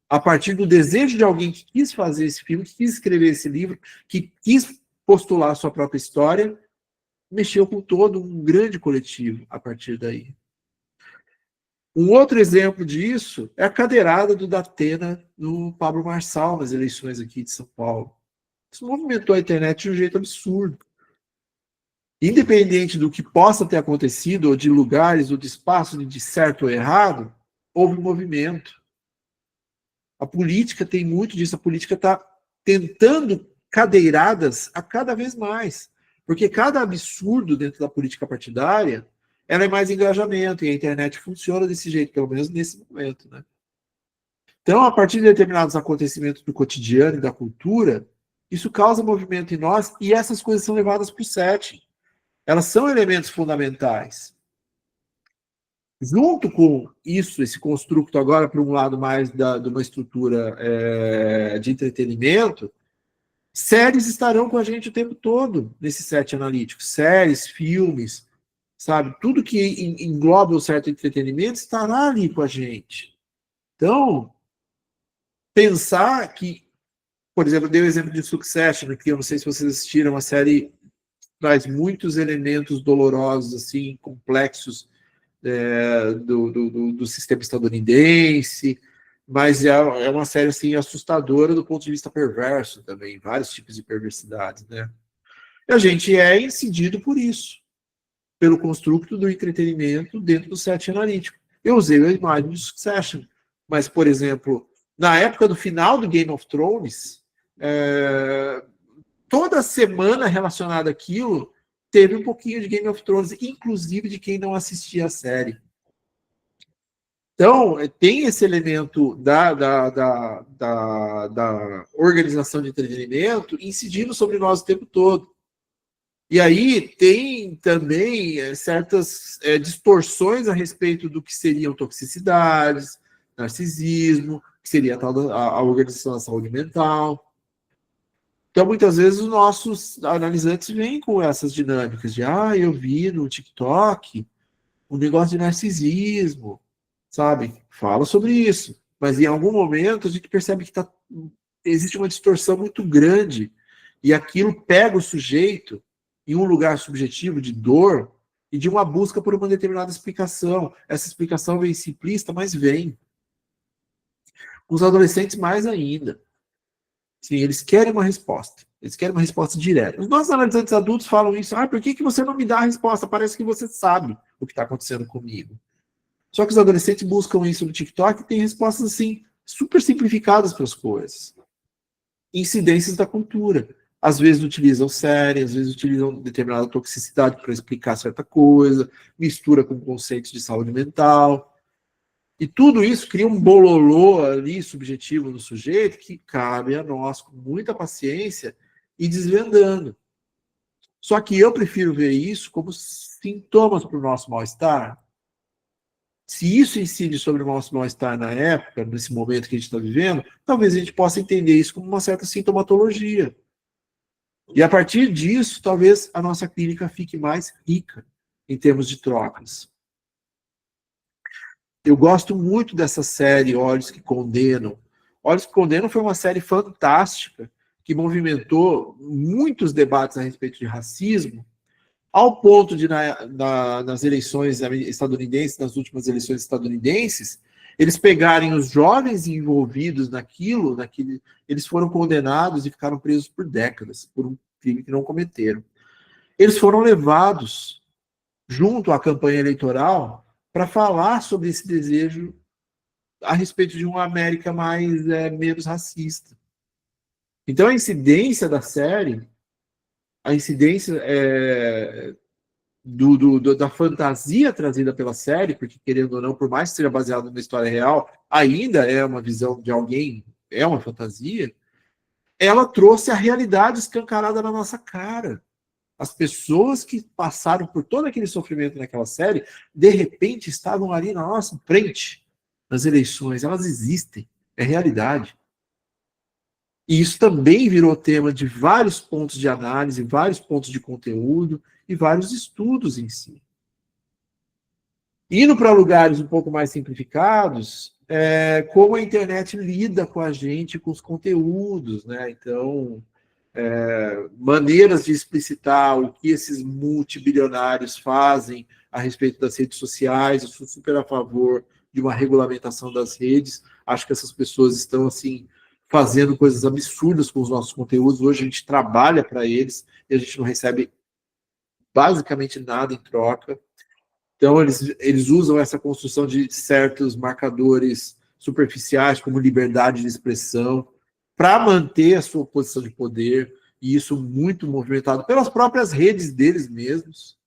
a partir do desejo de alguém que quis fazer esse filme, que quis escrever esse livro, que quis postular a sua própria história, mexeu com todo um grande coletivo a partir daí. Um outro exemplo disso é a cadeirada do Datena no Pablo Marçal nas eleições aqui de São Paulo. Isso movimentou a internet de um jeito absurdo. Independente do que possa ter acontecido, ou de lugares, ou de espaços, de certo ou errado, houve um movimento. A política tem muito disso, a política está tentando cadeiradas a cada vez mais. Porque cada absurdo dentro da política partidária, ela é mais engajamento, e a internet funciona desse jeito, pelo menos nesse momento, né? Então, a partir de determinados acontecimentos do cotidiano e da cultura, isso causa movimento em nós, e essas coisas são levadas para o setting. Elas são elementos fundamentais. Junto com isso, esse construto agora para um lado mais de uma estrutura de entretenimento, séries estarão com a gente o tempo todo nesse set analítico. Séries, filmes, sabe? Tudo que engloba o certo entretenimento estará ali com a gente. Então, pensar que, por exemplo, eu dei o exemplo de Succession, que eu não sei se vocês assistiram, uma série traz muitos elementos dolorosos, assim, complexos do sistema estadunidense, mas é uma série assim, assustadora do ponto de vista perverso também, vários tipos de perversidades, né? E a gente é incidido por isso. pelo construto do entretenimento dentro do set analítico. Eu usei a imagem de Succession, mas, por exemplo, na época do final do Game of Thrones, toda semana relacionada àquilo teve um pouquinho de Game of Thrones, inclusive de quem não assistia a série. Então, tem esse elemento da organização de entretenimento incidindo sobre nós o tempo todo. E aí tem também certas distorções a respeito do que seriam toxicidades, narcisismo, que seria a organização da saúde mental. Então, muitas vezes, os nossos analisantes vêm com essas dinâmicas de eu vi no TikTok um negócio de narcisismo, sabe? Fala sobre isso. Mas em algum momento a gente percebe que existe uma distorção muito grande e aquilo pega o sujeito em um lugar subjetivo de dor e de uma busca por uma determinada explicação. Essa explicação vem simplista, mas vem. Os adolescentes mais ainda. Sim, eles querem uma resposta. Eles querem uma resposta direta. Os nossos analisantes adultos falam isso. Por que você não me dá a resposta? Parece que você sabe o que está acontecendo comigo. Só que os adolescentes buscam isso no TikTok e têm respostas, assim, super simplificadas para as coisas. Incidências da cultura. Às vezes utilizam série, às vezes utilizam determinada toxicidade para explicar certa coisa, mistura com conceitos de saúde mental. E tudo isso cria um bololô ali subjetivo no sujeito que cabe a nós, com muita paciência, ir desvendando. Só que eu prefiro ver isso como sintomas para o nosso mal-estar. Se isso incide sobre o nosso mal-estar na época, nesse momento que a gente está vivendo, talvez a gente possa entender isso como uma certa sintomatologia. E a partir disso, talvez a nossa clínica fique mais rica em termos de trocas. Eu gosto muito dessa série Olhos que Condenam. Olhos que Condenam foi uma série fantástica que movimentou muitos debates a respeito de racismo, ao ponto de, nas eleições estadunidenses, nas últimas eleições estadunidenses, eles pegarem os jovens envolvidos naquilo, eles foram condenados e ficaram presos por décadas, por um crime que não cometeram. Eles foram levados junto à campanha eleitoral para falar sobre esse desejo a respeito de uma América menos racista. Então, a incidência da série, a incidência da fantasia trazida pela série, porque, querendo ou não, por mais que seja baseado numa história real, ainda é uma visão de alguém, é uma fantasia, ela trouxe a realidade escancarada na nossa cara. As pessoas que passaram por todo aquele sofrimento naquela série, de repente estavam ali na nossa frente, nas eleições. Elas existem, é realidade. E isso também virou tema de vários pontos de análise, vários pontos de conteúdo e vários estudos em si. Indo para lugares um pouco mais simplificados, como a internet lida com a gente, com os conteúdos, né? Então, maneiras de explicitar o que esses multibilionários fazem a respeito das redes sociais. Eu sou super a favor de uma regulamentação das redes. Acho que essas pessoas estão, assim, fazendo coisas absurdas com os nossos conteúdos. Hoje a gente trabalha para eles e a gente não recebe basicamente nada em troca. Então, eles usam essa construção de certos marcadores superficiais, como liberdade de expressão, para manter a sua posição de poder, e isso muito movimentado pelas próprias redes deles mesmos.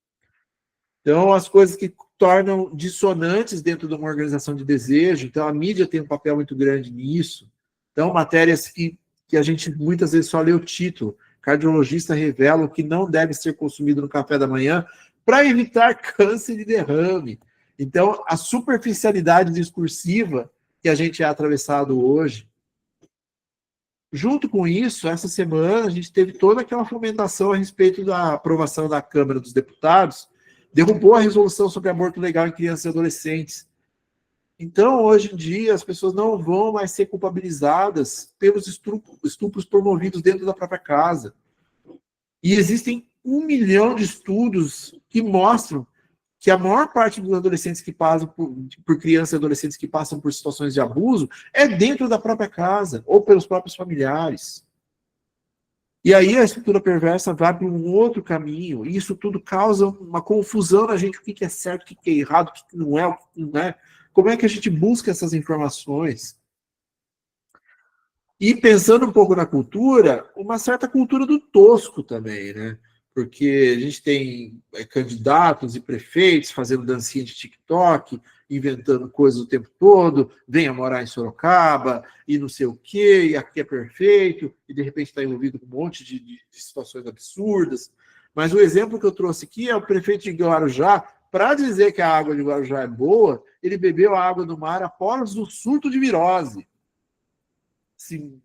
Então, as coisas que tornam dissonantes dentro de uma organização de desejo. Então, a mídia tem um papel muito grande nisso. Então, matérias que a gente muitas vezes só lê o título. Cardiologista revela o que não deve ser consumido no café da manhã para evitar câncer e derrame. Então, a superficialidade discursiva que a gente é atravessado hoje. Junto com isso, essa semana a gente teve toda aquela fomentação a respeito da aprovação da Câmara dos Deputados, derrubou a resolução sobre aborto legal em crianças e adolescentes. Então, hoje em dia, as pessoas não vão mais ser culpabilizadas pelos estupros promovidos dentro da própria casa. E existem 1 milhão de estudos que mostram que a maior parte dos adolescentes que passam por crianças e adolescentes que passam por situações de abuso é dentro da própria casa ou pelos próprios familiares. E aí a estrutura perversa vai para um outro caminho, e isso tudo causa uma confusão na gente, o que é certo, o que é errado, o que não é, o que não é. Como é que a gente busca essas informações? E pensando um pouco na cultura, uma certa cultura do tosco também, né? Porque a gente tem candidatos e prefeitos fazendo dancinha de TikTok, inventando coisas o tempo todo, venha morar em Sorocaba, e não sei o quê, e aqui é perfeito, e de repente está envolvido com um monte de situações absurdas. Mas o exemplo que eu trouxe aqui é o prefeito de Guarujá, para dizer que a água de Guarujá é boa, ele bebeu a água do mar após o surto de virose. Assim,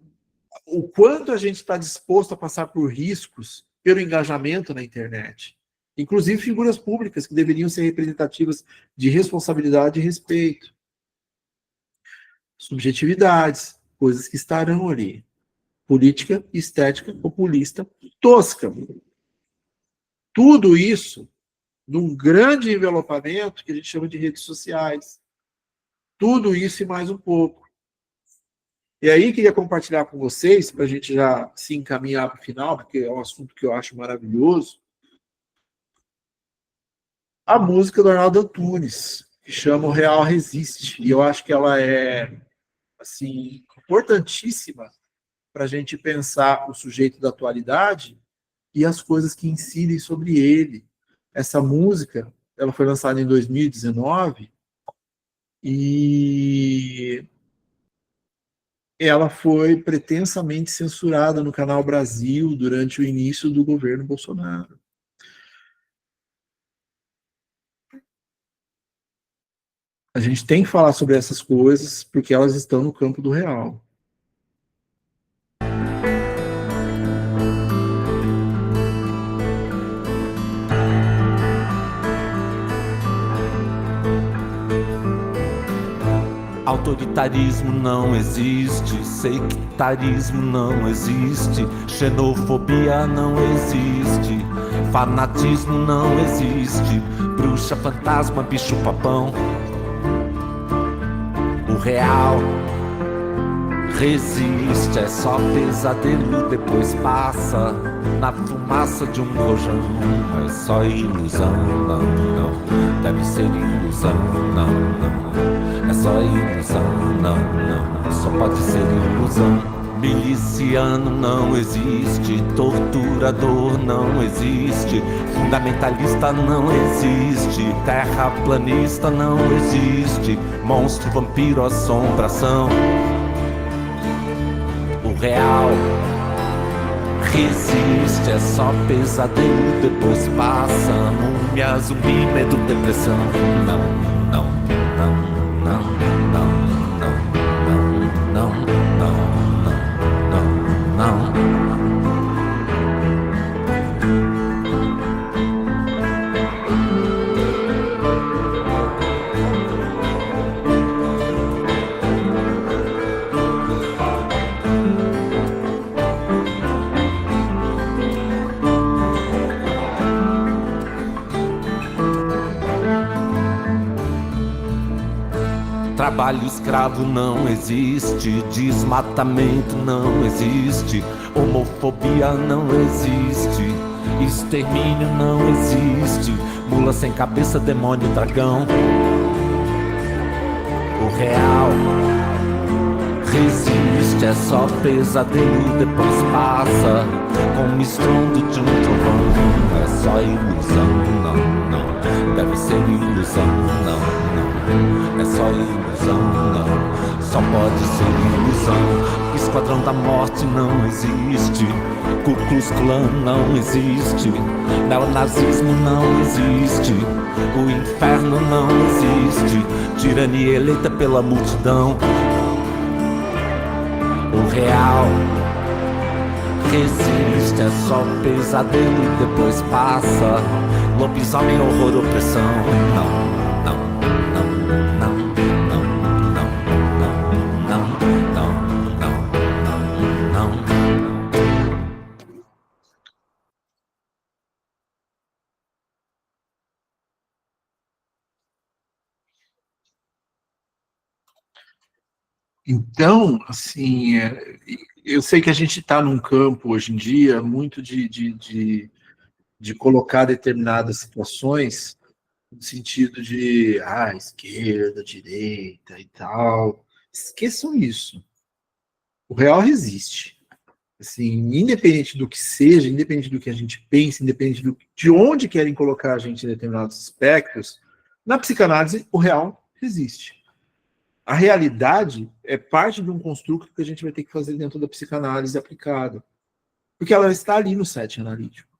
o quanto a gente está disposto a passar por riscos pelo engajamento na internet. Inclusive figuras públicas que deveriam ser representativas de responsabilidade e respeito. Subjetividades, coisas que estarão ali. Política, estética, populista, tosca. Tudo isso num grande envelopamento que a gente chama de redes sociais. Tudo isso e mais um pouco. E aí, queria compartilhar com vocês, para a gente já se encaminhar para o final, porque é um assunto que eu acho maravilhoso, a música do Arnaldo Antunes, que chama O Real Resiste. E eu acho que ela é, assim, importantíssima para a gente pensar o sujeito da atualidade e as coisas que incidem sobre ele. Essa música, ela foi lançada em 2019 e ela foi pretensamente censurada no Canal Brasil durante o início do governo Bolsonaro. A gente tem que falar sobre essas coisas porque elas estão no campo do real. Autoritarismo não existe, sectarismo não existe, xenofobia não existe, fanatismo não existe, bruxa, fantasma, bicho papão. O real resiste, é só pesadelo, depois passa na fumaça de um rojão. É só ilusão, não, não, deve ser ilusão, não, não. É só ilusão, não, não, só pode ser ilusão. Miliciano não existe, torturador não existe, fundamentalista não existe, terraplanista não existe, monstro, vampiro, assombração. O real resiste, é só pesadelo, depois passa, múmia, zumbi, medo, depressão. Não, não, não. Não, não, não, não, não, não, não. Trabalho escravo não existe, desmatamento não existe, homofobia não existe, extermínio não existe, mula sem cabeça, demônio, dragão. O real resiste, é só pesadelo, depois passa com o estrondo de um trovão. É só ilusão, não, não, deve ser ilusão, não, não. É só ilusão, não, só pode ser ilusão. Esquadrão da morte não existe, Ku Klux Klan não existe, neonazismo não existe, o inferno não existe, tirania eleita pela multidão. O real resiste, é só pesadelo e depois passa, lobisomem, horror, opressão. Não. Então, assim, eu sei que a gente está num campo, hoje em dia, muito de colocar determinadas situações no sentido de esquerda, direita e tal. Esqueçam isso. O real resiste. Assim, independente do que seja, independente do que a gente pense, independente de onde querem colocar a gente em determinados aspectos, na psicanálise o real resiste. A realidade é parte de um construto que a gente vai ter que fazer dentro da psicanálise aplicada. Porque ela está ali no set analítico.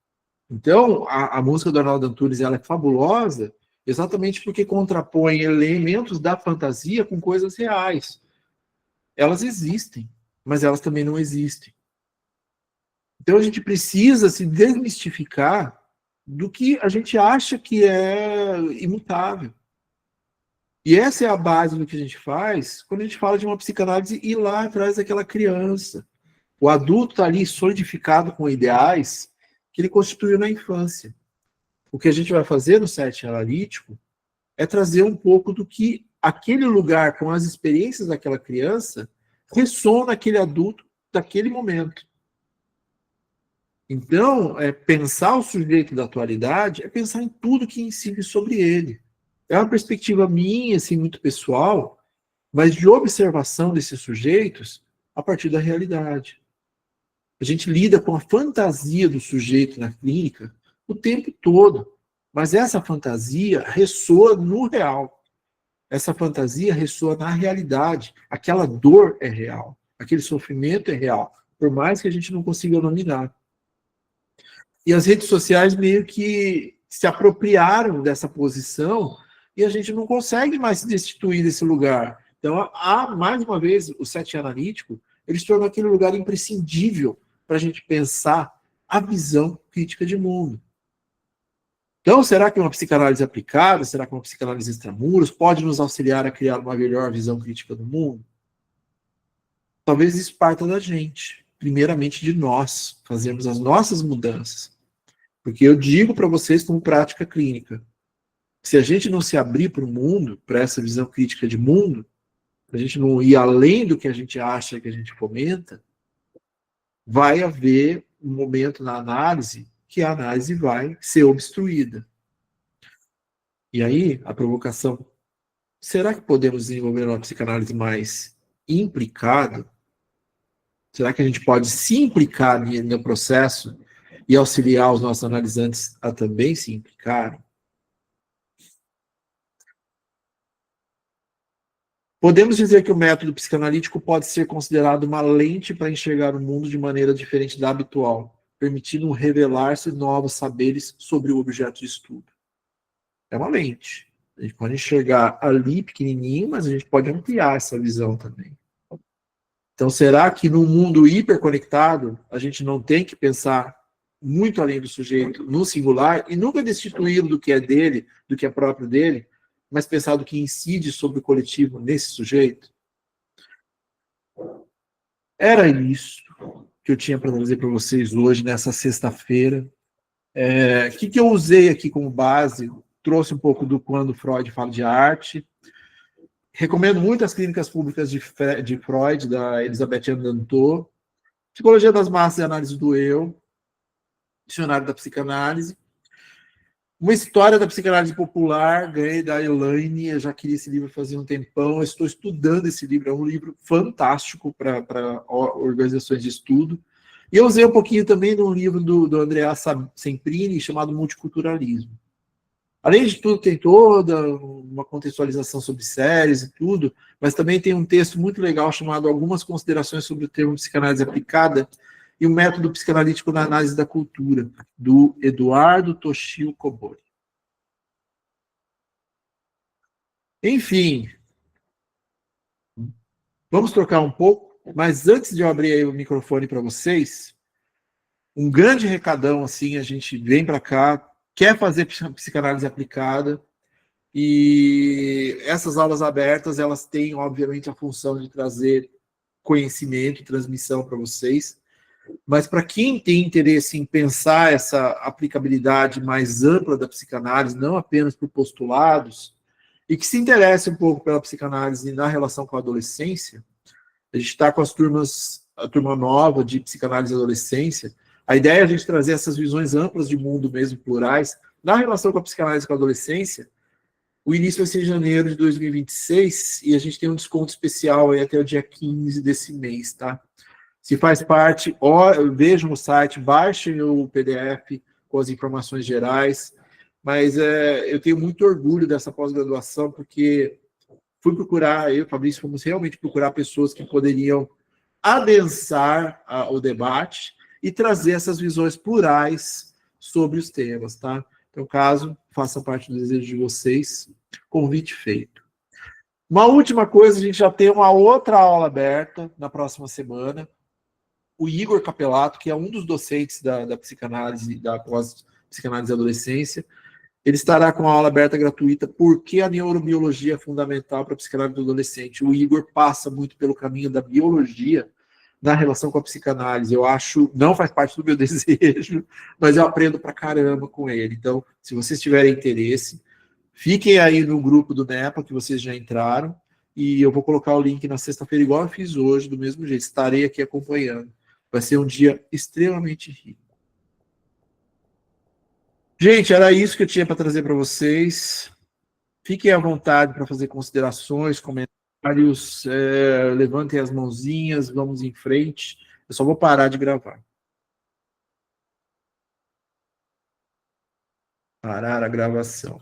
Então, a música do Arnaldo Antunes ela é fabulosa exatamente porque contrapõe elementos da fantasia com coisas reais. Elas existem, mas elas também não existem. Então, a gente precisa se desmistificar do que a gente acha que é imutável. E essa é a base do que a gente faz quando a gente fala de uma psicanálise ir lá atrás daquela criança. O adulto está ali solidificado com ideais que ele constituiu na infância. O que a gente vai fazer no set analítico é trazer um pouco do que aquele lugar, com as experiências daquela criança, ressoa naquele adulto daquele momento. Então, pensar o sujeito da atualidade é pensar em tudo que incide sobre ele. É uma perspectiva minha, assim, muito pessoal, mas de observação desses sujeitos a partir da realidade. A gente lida com a fantasia do sujeito na clínica o tempo todo, mas essa fantasia ressoa no real. Essa fantasia ressoa na realidade. Aquela dor é real, aquele sofrimento é real, por mais que a gente não consiga nominar. E as redes sociais meio que se apropriaram dessa posição e a gente não consegue mais se destituir desse lugar. Então, mais uma vez, o set analítico, ele se tornou aquele lugar imprescindível para a gente pensar a visão crítica de mundo. Então, será que uma psicanálise aplicada, será que uma psicanálise extramuros pode nos auxiliar a criar uma melhor visão crítica do mundo? Talvez isso parta da gente, primeiramente de nós, fazermos as nossas mudanças. Porque eu digo para vocês como prática clínica, se a gente não se abrir para o mundo, para essa visão crítica de mundo, a gente não ir além do que a gente acha que a gente fomenta, vai haver um momento na análise que a análise vai ser obstruída. E aí, a provocação, será que podemos desenvolver uma psicanálise mais implicada? Será que a gente pode se implicar no processo e auxiliar os nossos analisantes a também se implicarem? Podemos dizer que o método psicanalítico pode ser considerado uma lente para enxergar o mundo de maneira diferente da habitual, permitindo revelar-se novos saberes sobre o objeto de estudo. É uma lente. A gente pode enxergar ali pequenininho, mas a gente pode ampliar essa visão também. Então, será que no mundo hiperconectado, a gente não tem que pensar muito além do sujeito, no singular, e nunca destituí-lo do que é dele, do que é próprio dele, mas pensar do que incide sobre o coletivo nesse sujeito? Era isso que eu tinha para trazer para vocês hoje, nessa sexta-feira. O que eu usei aqui como base? Trouxe um pouco do quando Freud fala de arte. Recomendo muito as clínicas públicas de Freud, da Elisabeth Andantot, Psicologia das Massas e Análise do Eu, Dicionário da Psicanálise. Uma história da psicanálise popular, ganhei da Elaine, eu já queria esse livro fazia um tempão, eu estou estudando esse livro, é um livro fantástico para organizações de estudo. E eu usei um pouquinho também de um livro do Andrea Semprini, chamado Multiculturalismo. Além de tudo, tem toda uma contextualização sobre séries e tudo, mas também tem um texto muito legal chamado Algumas Considerações sobre o Termo Psicanálise Aplicada e o Método Psicanalítico na Análise da Cultura, do Eduardo Toshio Kobori. Enfim, vamos trocar um pouco, mas antes de eu abrir aí o microfone para vocês, um grande recadão, assim, a gente vem para cá, quer fazer psicanálise aplicada, e essas aulas abertas, elas têm, obviamente, a função de trazer conhecimento, transmissão para vocês, mas para quem tem interesse em pensar essa aplicabilidade mais ampla da psicanálise, não apenas por postulados, e que se interesse um pouco pela psicanálise na relação com a adolescência, a gente está com as turmas a turma nova de psicanálise e adolescência, a ideia é a gente trazer essas visões amplas de mundo mesmo, plurais, na relação com a psicanálise e com a adolescência. O início vai ser em janeiro de 2026 e a gente tem um desconto especial aí até o dia 15 desse mês, tá? Se faz parte, vejam o site, baixem o PDF com as informações gerais, mas eu tenho muito orgulho dessa pós-graduação, porque fui procurar, eu e o Fabrício fomos realmente procurar pessoas que poderiam adensar o debate e trazer essas visões plurais sobre os temas, tá? Então, caso faça parte do desejo de vocês, convite feito. Uma última coisa, a gente já tem uma outra aula aberta na próxima semana. O Igor Capelato, que é um dos docentes da psicanálise, da pós-psicanálise da adolescência, ele estará com a aula aberta gratuita, porque a neurobiologia é fundamental para a psicanálise do adolescente. O Igor passa muito pelo caminho da biologia na relação com a psicanálise. Eu acho, não faz parte do meu desejo, mas eu aprendo pra caramba com ele. Então, se vocês tiverem interesse, fiquem aí no grupo do NEPA, que vocês já entraram, e eu vou colocar o link na sexta-feira, igual eu fiz hoje, do mesmo jeito. Estarei aqui acompanhando. Vai ser um dia extremamente rico. Gente, era isso que eu tinha para trazer para vocês. Fiquem à vontade para fazer considerações, comentários, levantem as mãozinhas, vamos em frente. Eu só vou parar de gravar. Parar a gravação.